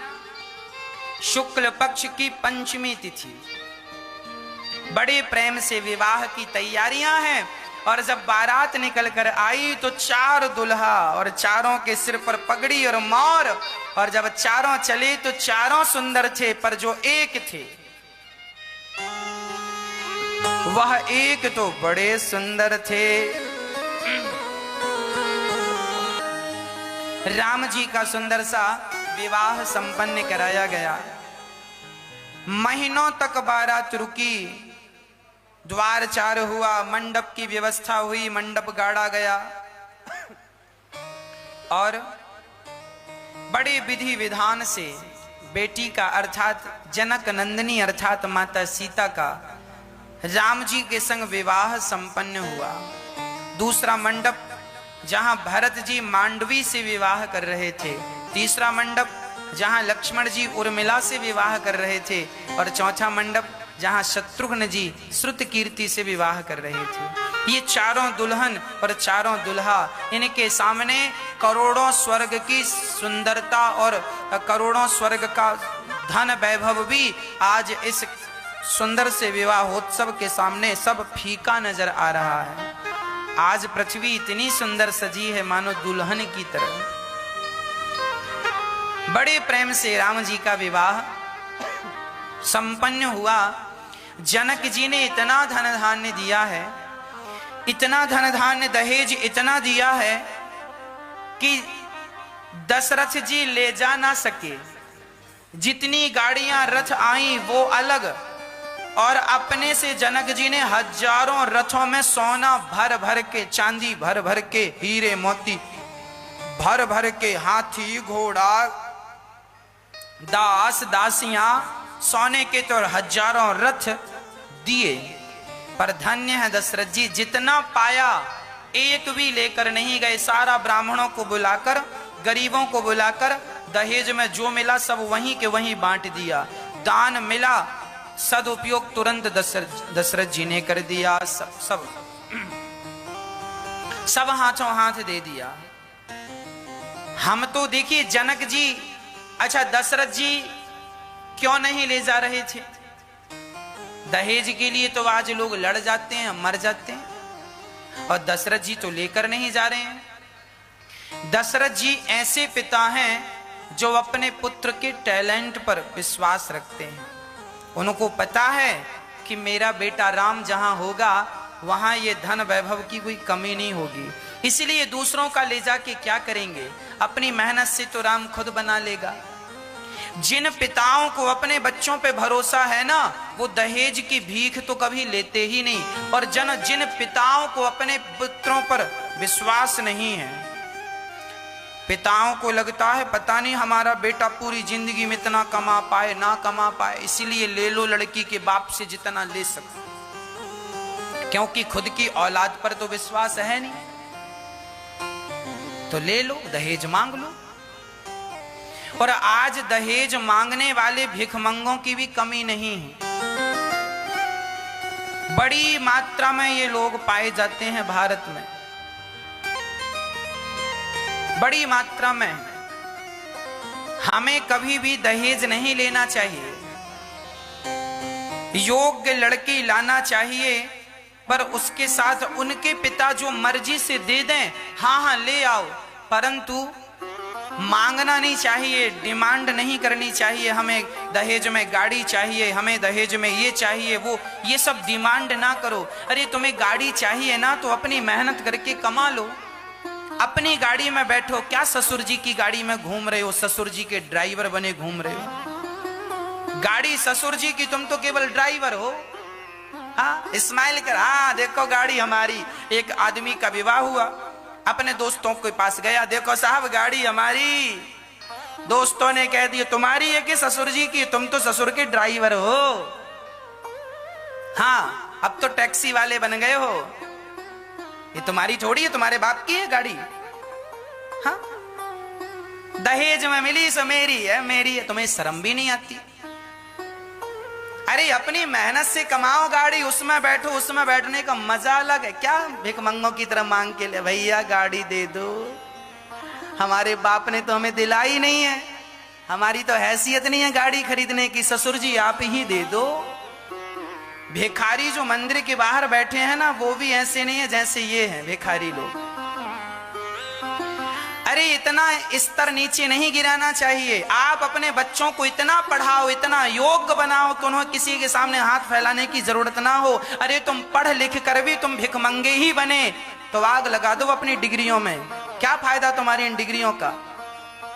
S1: शुक्ल पक्ष की पंचमी तिथि, बड़े प्रेम से विवाह की तैयारियां हैं। और जब बारात निकल कर आई तो 4 दुल्हा और चारों के सिर पर पगड़ी और मोर, और जब चारों चले तो चारों सुंदर थे, पर जो एक थे वह एक तो बड़े सुंदर थे। राम जी का सुंदर सा विवाह संपन्न कराया गया। महीनों तक बारात रुकी, द्वार चार हुआ, मंडप की व्यवस्था हुई, मंडप गाड़ा गया और बड़े विधि विधान से बेटी का अर्थात जनक नंदिनी अर्थात माता सीता का राम जी के संग विवाह संपन्न हुआ। दूसरा मंडप जहां भरत जी मांडवी से विवाह कर रहे थे, तीसरा मंडप जहां लक्ष्मण जी उर्मिला से विवाह कर रहे थे और चौथा मंडप जहां शत्रुघ्न जी श्रुत कीर्ति से विवाह कर रहे थे। ये चारों दुल्हन और चारों दुल्हा, इनके सामने करोड़ों स्वर्ग की सुंदरता और करोड़ों स्वर्ग का धन वैभव भी आज इस सुंदर से विवाहोत्सव के सामने सब फीका नजर आ रहा है। आज पृथ्वी इतनी सुंदर सजी है मानो दुल्हन की तरह। बड़े प्रेम से राम जी का विवाह संपन्न हुआ। जनक जी ने इतना धन धान्य दिया है, इतना धन धान्य दहेज इतना दिया है कि दशरथ जी ले जा ना सके। जितनी गाड़ियां रथ आई वो अलग, और अपने से जनक जी ने हजारों रथों में सोना भर भर के, चांदी भर भर के, हीरे मोती भर भर के, हाथी घोड़ा दास दासियां सोने के तो हजारों रथ दिए। पर धन्य है दशरथ जी, जितना पाया एक भी लेकर नहीं गए। सारा ब्राह्मणों को बुलाकर, गरीबों को बुलाकर दहेज में जो मिला सब वहीं के वहीं बांट दिया। दान मिला, सदुपयोग तुरंत दशरथ जी ने कर दिया। सब हाथों हाथ दे दिया। हम तो देखिए जनक जी, अच्छा दशरथ जी क्यों नहीं ले जा रहे थे? दहेज के लिए तो आज लोग लड़ जाते हैं, मर जाते हैं, और दशरथ जी तो लेकर नहीं जा रहे हैं। दशरथ जी ऐसे पिता हैं जो अपने पुत्र के टैलेंट पर विश्वास रखते हैं। उनको पता है कि मेरा बेटा राम जहां होगा वहां ये धन वैभव की कोई कमी नहीं होगी, इसलिए दूसरों का ले जाके क्या करेंगे, अपनी मेहनत से तो राम खुद बना लेगा। जिन पिताओं को अपने बच्चों पे भरोसा है ना, वो दहेज की भीख तो कभी लेते ही नहीं। और जिन पिताओं को अपने पुत्रों पर विश्वास नहीं है, पिताओं को लगता है पता नहीं हमारा बेटा पूरी जिंदगी में इतना कमा पाए ना कमा पाए, इसीलिए ले लो लड़की के बाप से जितना ले सको, क्योंकि खुद की औलाद पर तो विश्वास है नहीं, तो ले लो, दहेज मांग लो। और आज दहेज मांगने वाले भिखमंगों की भी कमी नहीं है। बड़ी मात्रा में ये लोग पाए जाते हैं भारत में, बड़ी मात्रा में। हमें कभी भी दहेज नहीं लेना चाहिए, योग्य लड़की लाना चाहिए, पर उसके साथ उनके पिता जो मर्जी से दे दें, हाँ हाँ ले आओ, परंतु मांगना नहीं चाहिए, डिमांड नहीं करनी चाहिए। हमें दहेज में गाड़ी चाहिए, हमें दहेज में ये चाहिए, वो ये सब डिमांड ना करो। अरे तुम्हें गाड़ी चाहिए ना तो अपनी मेहनत करके कमा लो, अपनी गाड़ी में बैठो। क्या ससुर जी की गाड़ी में घूम रहे हो, ससुर जी के ड्राइवर बने घूम रहे हो? गाड़ी ससुर जी की, तुम तो केवल ड्राइवर हो। हाँ, स्माइल कर, हाँ देखो गाड़ी हमारी। एक आदमी का विवाह हुआ, अपने दोस्तों के पास गया, देखो साहब गाड़ी हमारी। दोस्तों ने कह दिया तुम्हारी है कि ससुर जी की? तुम तो ससुर के ड्राइवर हो। हाँ, अब तो टैक्सी वाले बन गए हो। ये तुम्हारी थोड़ी है, तुम्हारे बाप की है गाड़ी। हाँ, दहेज में मिली सो मेरी है, मेरी है। तुम्हें शर्म भी नहीं आती? अरे अपनी मेहनत से कमाओ गाड़ी, उसमें बैठो, उसमें बैठने का मजा अलग है। क्या भिखमंगों की तरह मांग के ले, भैया गाड़ी दे दो। हमारे बाप ने तो हमें दिलाई नहीं है, हमारी तो हैसियत नहीं है गाड़ी खरीदने की, ससुर जी आप ही दे दो। भिखारी जो मंदिर के बाहर बैठे हैं ना, वो भी ऐसे नहीं है जैसे ये हैं भिखारी लोग। अरे इतना स्तर नीचे नहीं गिराना चाहिए। आप अपने बच्चों को इतना पढ़ाओ, इतना योग्य बनाओ कि उन्हें किसी के सामने हाथ फैलाने की जरूरत ना हो। अरे तुम पढ़ लिख कर भी तुम भिखमंगे ही बने तो आग लगा दो अपनी डिग्रियों में। क्या फायदा तुम्हारी इन डिग्रियों का?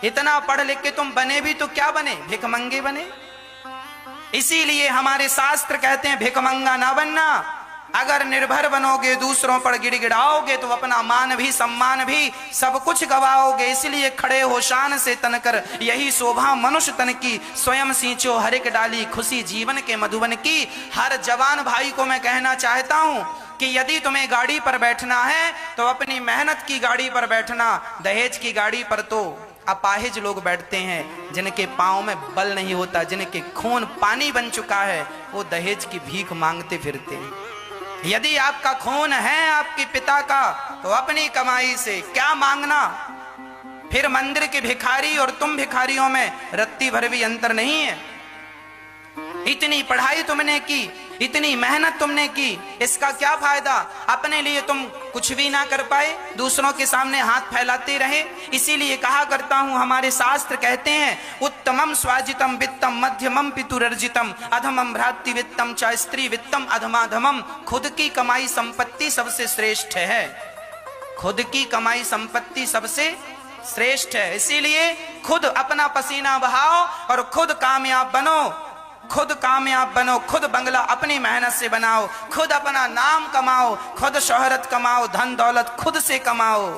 S1: इतना पढ़ लिख के तुम बने भी तो क्या बने, भिखमंगे बने। इसीलिए हमारे शास्त्र कहते हैं भिखमंगा ना बनना। अगर निर्भर बनोगे, दूसरों पर गिड़गिड़ाओगे तो अपना मान भी सम्मान भी सब कुछ गवाओगे। इसलिए खड़े हो शान से तनकर, यही शोभा मनुष्य तन की, स्वयं सींचो हर एक डाली, खुशी जीवन के मधुबन की। हर जवान भाई को मैं कहना चाहता हूं कि यदि तुम्हें गाड़ी पर बैठना है तो अपनी मेहनत की गाड़ी पर बैठना। दहेज की गाड़ी पर तो अपाहिज लोग बैठते हैं, जिनके पांव में बल नहीं होता, जिनके खून पानी बन चुका है, वो दहेज की भीख मांगते फिरते हैं। यदि आपका खून है आपके पिता का तो अपनी कमाई से क्या मांगना। फिर मंदिर के भिखारी और तुम भिखारियों में रत्ती भर भी अंतर नहीं है। इतनी पढ़ाई तुमने की, इतनी मेहनत तुमने की, इसका क्या फायदा। अपने लिए तुम कुछ भी ना कर पाए, दूसरों के सामने हाथ फैलाते रहे। इसीलिए कहा करता हूं, हमारे शास्त्र कहते हैं उत्तमम स्वाजितम वित्तम मध्यमम पितुरर्जितम अधमम भ्रातृ वित्तम च स्त्री वित्तम अधमाधमम। खुद की कमाई संपत्ति सबसे श्रेष्ठ है। खुद की कमाई संपत्ति सबसे श्रेष्ठ है। इसीलिए खुद अपना पसीना बहाओ और खुद कामयाब बनो। खुद कामयाब बनो, खुद बंगला अपनी मेहनत से बनाओ, खुद अपना नाम कमाओ, खुद शोहरत कमाओ, धन दौलत खुद से कमाओ।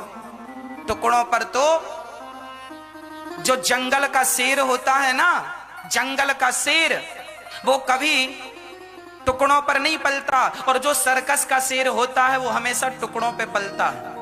S1: टुकड़ों पर तो जो जंगल का शेर होता है ना, जंगल का शेर वो कभी टुकड़ों पर नहीं पलता, और जो सर्कस का शेर होता है वो हमेशा टुकड़ों पे पलता है।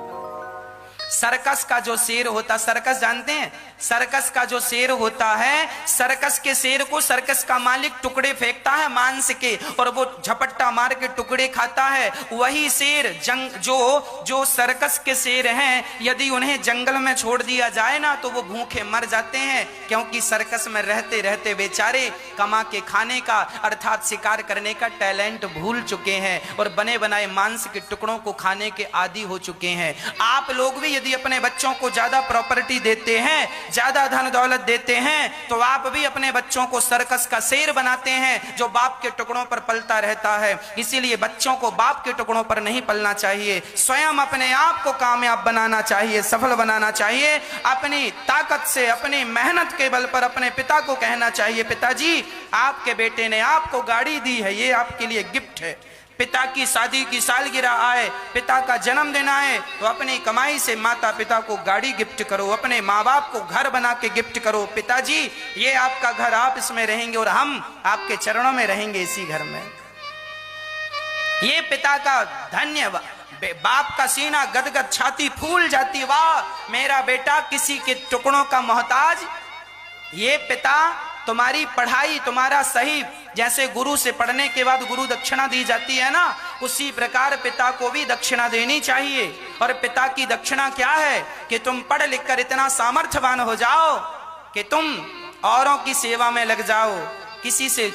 S1: सर्कस का जो शेर होता, सर्कस जानते हैं, सर्कस का जो शेर होता है, सर्कस के शेर को सर्कस का मालिक टुकड़े फेंकता है मांस के, और वो झपट्टा मार के टुकड़े खाता है। वही शेर जो सर्कस के शेर हैं, यदि उन्हें जंगल में छोड़ दिया जाए ना तो वो भूखे मर जाते हैं, क्योंकि सर्कस में रहते रहते बेचारे कमा के खाने का अर्थात शिकार करने का टैलेंट भूल चुके हैं और बने बनाए मांस के टुकड़ों को खाने के आदी हो चुके हैं। आप लोग भी यदि अपने बच्चों को ज्यादा प्रॉपर्टी देते हैं, ज्यादा धन दौलत देते हैं, तो आप भी अपने बच्चों को सर्कस का शेर बनाते हैं जो बाप के टुकड़ों पर पलता रहता है। इसीलिए बच्चों को बाप के टुकड़ों पर नहीं पलना चाहिए, स्वयं अपने आप को कामयाब बनाना चाहिए, सफल बनाना चाहिए। अपनी ताकत से, अपनी मेहनत के बल पर अपने पिता को कहना चाहिए, पिताजी आपके बेटे ने आपको गाड़ी दी है, ये आपके लिए गिफ्ट है। पिता की शादी की सालगिरह आए, पिता का जन्मदिन आए, तो अपनी कमाई से माता पिता को गाड़ी गिफ्ट करो, अपने माँ बाप को घर बना के गिफ्ट करो। पिताजी ये आपका घर, आप इसमें रहेंगे और हम आपके चरणों में रहेंगे इसी घर में। ये पिता का धन्य। बाप का सीना गदगद, छाती फूल जाती, वाह मेरा बेटा किसी के टुकड़ों का मोहताज। ये पिता तुम्हारी पढ़ाई, तुम्हारा सही, जैसे गुरु से पढ़ने के बाद गुरु दक्षिणा दी जाती है ना, उसी प्रकार पिता को भी दक्षिणा देनी चाहिए। और पिता की दक्षिणा क्या है कि तुम पढ़ लिख कर इतना सामर्थ्यवान हो जाओ कि तुम औरों की सेवा में लग जाओ, किसी से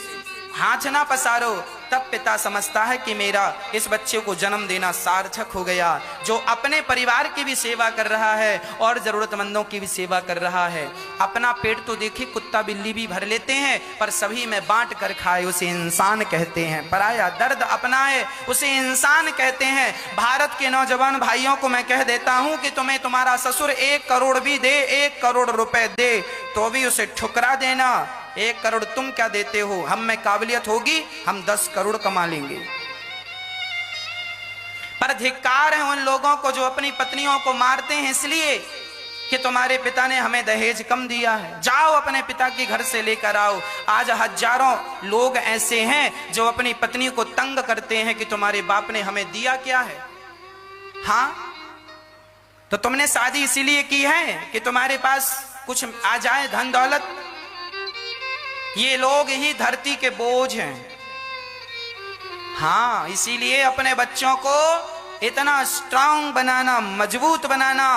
S1: हाथ ना पसारो। तब पिता समझता है कि मेरा इस बच्चे को जन्म देना सार्थक हो गया, जो अपने परिवार की भी सेवा कर रहा है और जरूरतमंदों की भी सेवा कर रहा है। अपना पेट तो देखिए कुत्ता बिल्ली भी भर लेते हैं, पर सभी में बांट कर खाए उसे इंसान कहते हैं। पराया दर्द अपनाए उसे इंसान कहते हैं। भारत के नौजवान भाइयों को मैं कह देता हूं कि तुम्हें तुम्हारा ससुर 1 करोड़ भी दे, 1 करोड़ रुपए दे, तो भी उसे ठुकरा देना। 1 करोड़ तुम क्या देते हो, हम में काबिलियत होगी हम 10 करोड़ कमा लेंगे। पर धिक्कार है उन लोगों को जो अपनी पत्नियों को मारते हैं इसलिए कि तुम्हारे पिता ने हमें दहेज कम दिया है। जाओ अपने पिता के घर से लेकर आओ। आज हजारों लोग ऐसे हैं जो अपनी पत्नी को तंग करते हैं कि तुम्हारे बाप ने हमें दिया क्या है। हाँ, तो तुमने शादी इसीलिए की है कि तुम्हारे पास कुछ आ जाए, धन दौलत। ये लोग ही धरती के बोझ हैं। हाँ, इसीलिए अपने बच्चों को इतना स्ट्रांग बनाना, मजबूत बनाना,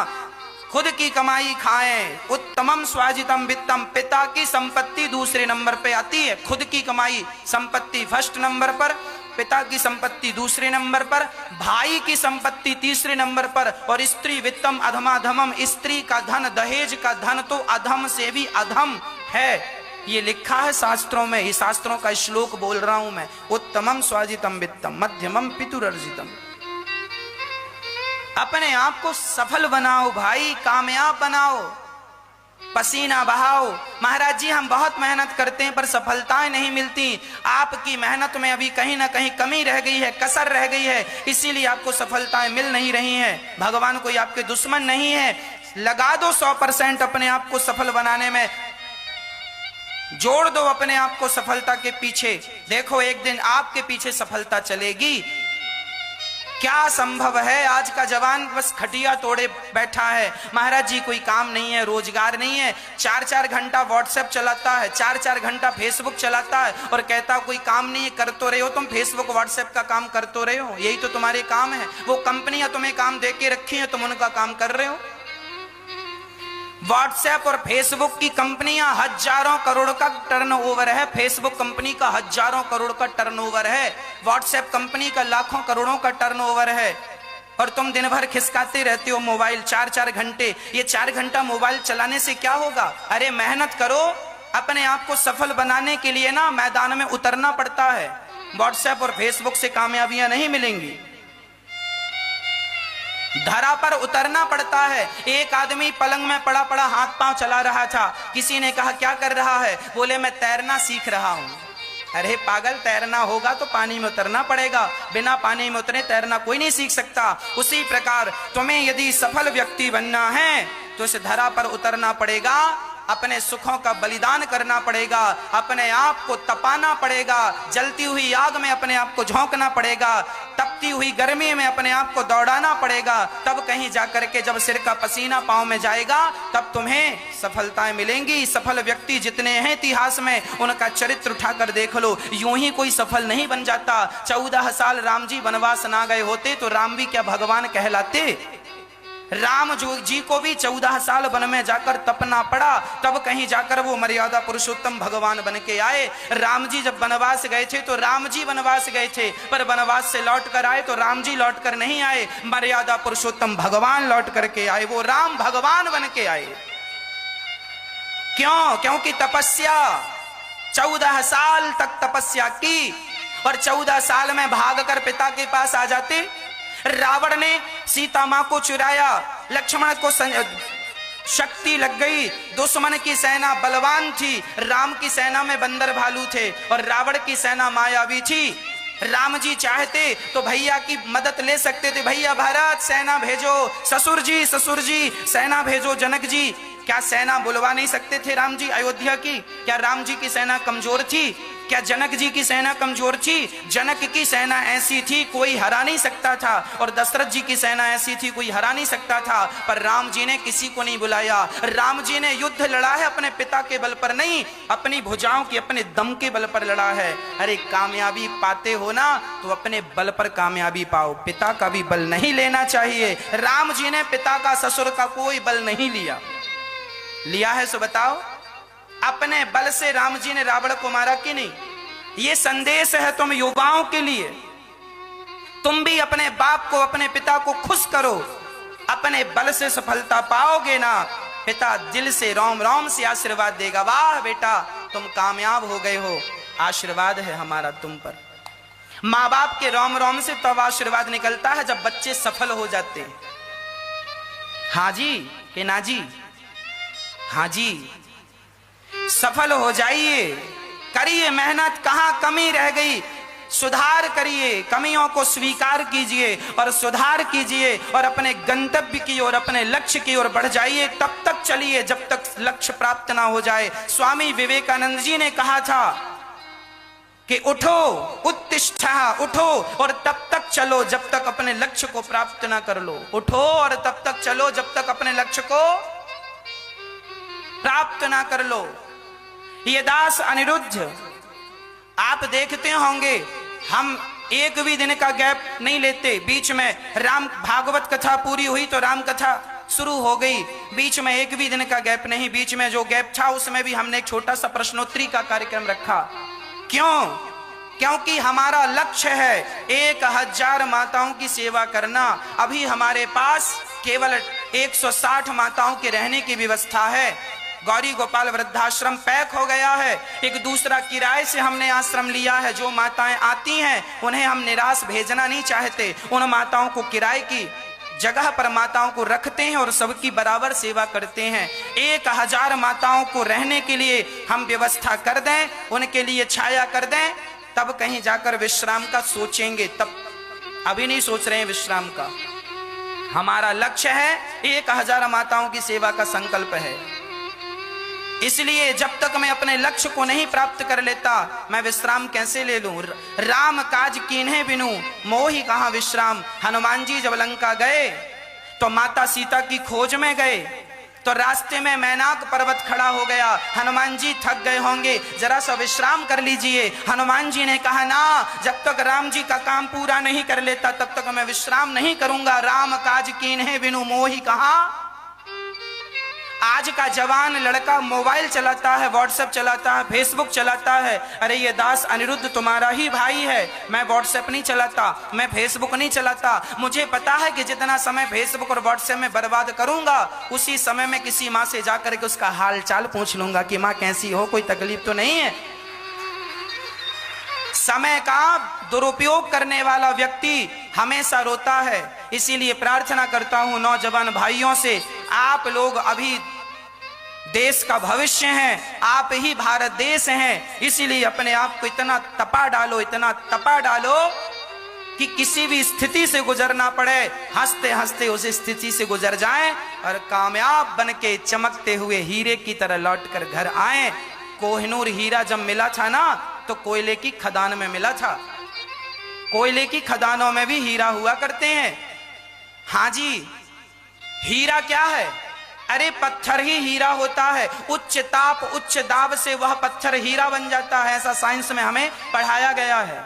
S1: खुद की कमाई खाएं। उत्तमम स्वाजितम वित्तम, पिता की संपत्ति दूसरे नंबर पे आती है, खुद की कमाई संपत्ति फर्स्ट नंबर पर, पिता की संपत्ति दूसरे नंबर पर, भाई की संपत्ति तीसरे नंबर पर, और स्त्री वित्तम अधमाधमम, स्त्री का धन, दहेज का धन तो अधम से भी अधम है। ये लिखा है शास्त्रों में, ये शास्त्रों का श्लोक बोल रहा हूं मैं। उत्तमम स्वाजितम वित्तम मध्यमम पितुरर्जितम। अपने आप को सफल बनाओ भाई, कामयाब बनाओ। पसीना बहाओ। महाराज जी हम बहुत मेहनत करते हैं पर सफलताएं नहीं मिलती। आपकी मेहनत में अभी कहीं ना कहीं कमी रह गई है, कसर रह गई है, इसीलिए आपको सफलताएं मिल नहीं रही हैं। भगवान कोई आपके दुश्मन नहीं है। लगा दो 100% अपने आप को सफल बनाने में, जोड़ दो अपने आप को सफलता के पीछे। देखो एक दिन आपके पीछे सफलता चलेगी। क्या संभव है? आज का जवान बस खटिया तोड़े बैठा है। महाराज जी कोई काम नहीं है, रोजगार नहीं है, 4-4 घंटा व्हाट्सएप चलाता है, 4-4 घंटा फेसबुक चलाता है और कहता कोई काम नहीं है। कर तो रहे हो तुम, फेसबुक व्हाट्सएप का काम कर तो रहे हो, यही तो तुम्हारे काम है। वो कंपनियां तुम्हें काम दे के रखी है, तुम उनका काम कर रहे हो। व्हाट्सएप और फेसबुक की कंपनियां हजारों करोड़ का टर्नओवर है। फेसबुक कंपनी का हजारों करोड़ का टर्नओवर है, व्हाट्सएप कंपनी का लाखों करोड़ों का टर्नओवर है। और तुम दिन भर खिसकाते रहते हो मोबाइल 4-4 घंटे। ये 4 घंटा मोबाइल चलाने से क्या होगा? अरे मेहनत करो। अपने आप को सफल बनाने के लिए ना मैदान में उतरना पड़ता है। व्हाट्सएप और फेसबुक से कामयाबियां नहीं मिलेंगी, धरा पर उतरना पड़ता है। एक आदमी पलंग में पड़ा पड़ा हाथ पांव चला रहा था। किसी ने कहा क्या कर रहा है? बोले मैं तैरना सीख रहा हूं। अरे पागल, तैरना होगा तो पानी में उतरना पड़ेगा, बिना पानी में उतरे तैरना कोई नहीं सीख सकता। उसी प्रकार तुम्हें यदि सफल व्यक्ति बनना है तो इस धरा पर उतरना पड़ेगा, अपने सुखों का बलिदान करना पड़ेगा, अपने आप को तपाना पड़ेगा, जलती हुई आग में अपने आप को झोंकना पड़ेगा, तपती हुई गर्मी में अपने आप को दौड़ाना पड़ेगा। तब कहीं जाकर के जब सिर का पसीना पांव में जाएगा तब तुम्हें सफलताएं मिलेंगी। सफल व्यक्ति जितने हैं इतिहास में, उनका चरित्र उठाकर देख लो। यूं ही कोई सफल नहीं बन जाता। 14 साल राम जी वनवास ना गए होते तो राम भी क्या भगवान कहलाते? राम जी को भी 14 साल वन में जाकर तपना पड़ा, तब कहीं जाकर वो मर्यादा पुरुषोत्तम भगवान बन के आए। राम जी जब वनवास गए थे तो राम जी वनवास गए थे, पर वनवास से लौट कर आए तो राम जी लौट कर नहीं आए, मर्यादा पुरुषोत्तम भगवान लौट करके आए। वो राम भगवान बन के आए। क्यों? क्योंकि तपस्या 14 साल तक तपस्या की, और 14 साल में भागकर पिता के पास आ जाते। रावण ने सीता मां को चुराया, लक्ष्मण को शक्ति लग गई, दुश्मन की सेना बलवान थी, राम की सेना में बंदर भालू थे और रावण की सेना मायावी थी। राम जी चाहते तो भैया की मदद ले सकते थे, भैया भारत सेना भेजो, ससुर जी सेना भेजो, जनक जी क्या सेना बुलवा नहीं सकते थे राम जी अयोध्या की? क्या राम जी की सेना कमजोर थी? क्या जनक जी की सेना कमजोर थी? जनक की सेना ऐसी थी कोई हरा नहीं सकता था, और दशरथ जी की सेना ऐसी थी कोई हरा नहीं सकता था। पर राम जी ने किसी को नहीं बुलाया। राम जी ने युद्ध लड़ा है अपने पिता के बल पर नहीं, अपनी भुजाओं की, अपने दम के बल पर लड़ा है। अरे कामयाबी पाते हो ना तो अपने बल पर कामयाबी पाओ, पिता का भी बल नहीं लेना चाहिए। राम जी ने पिता का, ससुर का कोई बल नहीं लिया है सो बताओ, अपने बल से राम जी ने रावण को मारा कि नहीं? ये संदेश है तुम युवाओं के लिए। तुम भी अपने बाप को, अपने पिता को खुश करो, अपने बल से सफलता पाओगे ना, पिता दिल से रोम रोम से आशीर्वाद देगा, वाह बेटा तुम कामयाब हो गए हो, आशीर्वाद है हमारा तुम पर। माँ बाप के रोम रोम से तब आशीर्वाद निकलता है जब बच्चे सफल हो जाते हैं। हाँ जी कि ना जी? हाँ जी, सफल हो जाइए, करिए मेहनत, कहां कमी रह गई सुधार करिए, कमियों को स्वीकार कीजिए और सुधार कीजिए और अपने गंतव्य की ओर, अपने लक्ष्य की ओर बढ़ जाइए। तब तक चलिए जब तक लक्ष्य प्राप्त ना हो जाए। स्वामी विवेकानंद जी ने कहा था कि उठो उत्तिष्ठः, उठो और तब तक चलो जब तक अपने लक्ष्य को प्राप्त ना कर लो। उठो और तब तक चलो जब तक अपने लक्ष्य को प्राप्त ना कर लो। ये दास अनिरुद्ध, आप देखते होंगे हम एक भी दिन का गैप नहीं लेते। बीच में राम भागवत कथा पूरी हुई तो राम कथा शुरू हो गई, बीच में एक भी दिन का गैप नहीं। बीच में जो गैप था उसमें भी हमने एक छोटा सा प्रश्नोत्तरी का कार्यक्रम रखा। क्यों? क्योंकि हमारा लक्ष्य है 1000 माताओं की सेवा करना। अभी हमारे पास केवल 160 माताओं के रहने की व्यवस्था है। गौरी गोपाल वृद्धाश्रम पैक हो गया है। एक दूसरा किराए से हमने आश्रम लिया है। जो माताएं आती हैं उन्हें हम निराश भेजना नहीं चाहते। उन माताओं को किराए की जगह पर माताओं को रखते हैं और सबकी बराबर सेवा करते हैं। 1000 माताओं को रहने के लिए हम व्यवस्था कर दें, उनके लिए छाया कर दें, तब कहीं जाकर विश्राम का सोचेंगे। तब अभी नहीं सोच रहे हैं विश्राम का। हमारा लक्ष्य है 1000 माताओं की सेवा का संकल्प है। इसलिए जब तक मैं अपने लक्ष्य को नहीं प्राप्त कर लेता, मैं विश्राम कैसे ले लूं। राम काज कीन्हे बिनु मोहि कहां विश्राम। हनुमान जी जब लंका गए तो माता सीता की खोज में गए, तो रास्ते में मैनाक पर्वत खड़ा हो गया। हनुमान जी थक गए होंगे, जरा सा विश्राम कर लीजिए। हनुमान जी ने कहा ना, जब तक राम जी का काम पूरा नहीं कर लेता तब तक मैं विश्राम नहीं करूंगा। राम काज कीन्हे बिनु मोहि कहां। आज का जवान लड़का मोबाइल चलाता है, व्हाट्सएप चलाता है, फेसबुक चलाता है। अरे ये दास अनिरुद्ध तुम्हारा ही भाई है। मैं व्हाट्सएप नहीं चलाता, मैं फेसबुक नहीं चलाता। मुझे पता है कि जितना समय फेसबुक और व्हाट्सएप में बर्बाद करूंगा, उसी समय में किसी माँ से जाकर के उसका हाल चाल पूछ लूंगा कि माँ कैसी हो, कोई तकलीफ तो नहीं है। समय का दुरुपयोग करने वाला व्यक्ति हमेशा रोता है। इसीलिए प्रार्थना करता हूं नौजवान भाइयों से, आप लोग अभी देश का भविष्य हैं, आप ही भारत देश हैं। इसीलिए अपने आप को इतना तपा डालो, इतना तपा डालो कि किसी भी स्थिति से गुजरना पड़े, हंसते हंसते उस स्थिति से गुजर जाएं और कामयाब बनके चमकते हुए हीरे की तरह लौटकर घर आए। कोहिनूर हीरा जब मिला था ना, तो कोयले की खदान में मिला था। कोयले की खदानों में भी हीरा हुआ करते हैं। हाँ जी, हीरा क्या है? अरे पत्थर ही हीरा होता है। उच्च ताप उच्च दाब से वह पत्थर हीरा बन जाता है, ऐसा साइंस में हमें पढ़ाया गया है।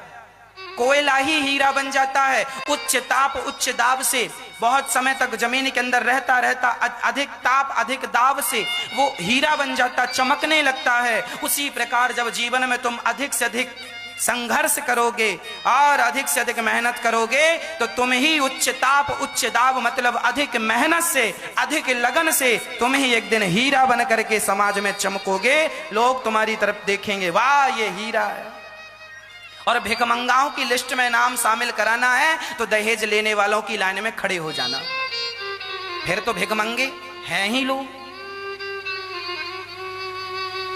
S1: कोयला ही हीरा बन जाता है। उच्च ताप उच्च दाब से बहुत समय तक जमीन के अंदर रहता रहता अधिक ताप अधिक दाब से वो हीरा बन जाता, चमकने लगता है। उसी प्रकार जब जीवन में तुम अधिक से अधिक संघर्ष करोगे और अधिक से अधिक मेहनत करोगे, तो तुम ही उच्च ताप उच्च दाब मतलब अधिक मेहनत से अधिक लगन से तुम ही एक दिन हीरा बन करके समाज में चमकोगे। लोग तुम्हारी तरफ देखेंगे, वाह ये हीरा है। और भिखमंगाओं की लिस्ट में नाम शामिल कराना है तो दहेज लेने वालों की लाइन में खड़े हो जाना, फिर तो भिखमंगे हैं ही लोग।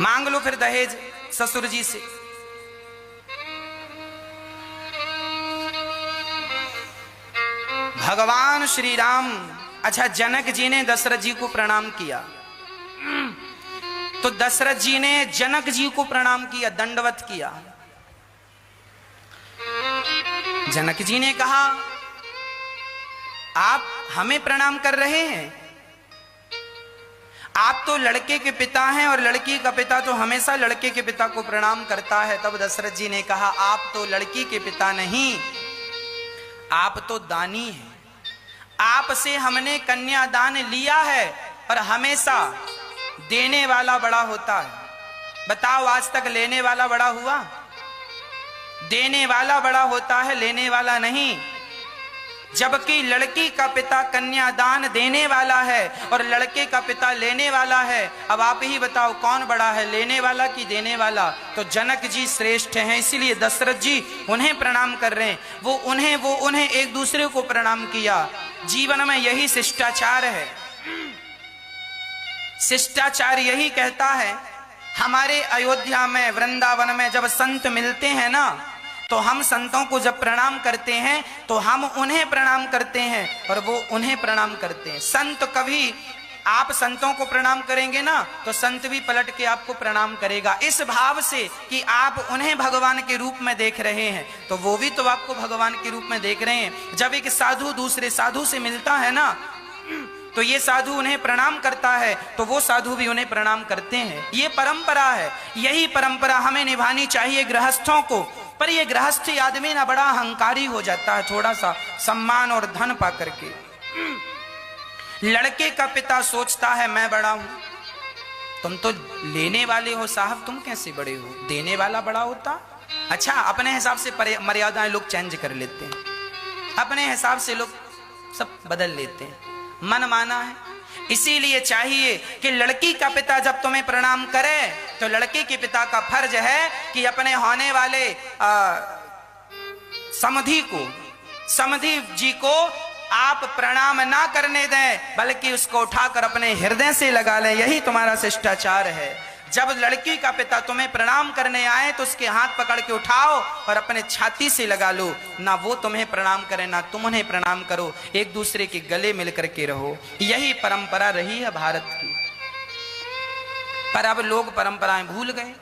S1: मांग लो फिर दहेज ससुर जी से। भगवान श्री राम, अच्छा जनक जी ने दशरथ जी को प्रणाम किया, तो दशरथ जी ने जनक जी को प्रणाम किया, दंडवत किया। जनक जी ने कहा आप हमें प्रणाम कर रहे हैं? आप तो लड़के के पिता हैं और लड़की का पिता तो हमेशा लड़के के पिता को प्रणाम करता है। तब दशरथ जी ने कहा आप तो लड़की के पिता नहीं, आप तो दानी हैं। आपसे हमने कन्यादान लिया है और हमेशा देने वाला बड़ा होता है। बताओ आज तक लेने वाला बड़ा हुआ? देने वाला बड़ा होता है, लेने वाला नहीं। जबकि लड़की का पिता कन्यादान देने वाला है और लड़के का पिता लेने वाला है। अब आप ही बताओ कौन बड़ा है, लेने वाला कि देने वाला? तो जनक जी श्रेष्ठ हैं, इसीलिए दशरथ जी उन्हें प्रणाम कर रहे हैं। वो उन्हें एक दूसरे को प्रणाम किया। जीवन में यही शिष्टाचार है। शिष्टाचार यही कहता है। हमारे अयोध्या में वृंदावन में जब संत मिलते हैं ना, तो हम संतों को जब प्रणाम करते हैं तो हम उन्हें प्रणाम करते हैं और वो उन्हें प्रणाम करते हैं। संत कभी आप संतों को प्रणाम करेंगे ना, तो संत भी पलट के आपको प्रणाम करेगा, इस भाव से कि आप उन्हें भगवान के रूप में देख रहे हैं, तो वो भी तो आपको भगवान के रूप में देख रहे हैं। जब एक साधु दूसरे साधु से मिलता है ना, तो ये साधु उन्हें प्रणाम करता है तो वो साधु भी उन्हें प्रणाम करते हैं। ये परंपरा है। यही परंपरा हमें निभानी चाहिए गृहस्थों को। पर ये गृहस्थी आदमी ना बड़ा अहंकारी हो जाता है, थोड़ा सा सम्मान और धन पा करके। लड़के का पिता सोचता है मैं बड़ा हूं, तुम तो लेने वाले हो साहब, तुम कैसे बड़े हो? देने वाला बड़ा होता। अच्छा, अपने हिसाब से मर्यादाएं लोग चेंज कर लेते हैं, अपने हिसाब से लोग सब बदल लेते हैं, मन माना है। इसीलिए चाहिए कि लड़की का पिता जब तुम्हें प्रणाम करे तो लड़के के पिता का फर्ज है कि अपने होने वाले समधी जी को आप प्रणाम ना करने दें, बल्कि उसको उठाकर अपने हृदय से लगा लें। यही तुम्हारा शिष्टाचार है। जब लड़की का पिता तुम्हें प्रणाम करने आए तो उसके हाथ पकड़ के उठाओ और अपने छाती से लगा लो। ना वो तुम्हें प्रणाम करे ना तुम उन्हें प्रणाम करो, एक दूसरे के गले मिल करके रहो। यही परंपरा रही है भारत की। पर अब लोग परंपराएं भूल गए।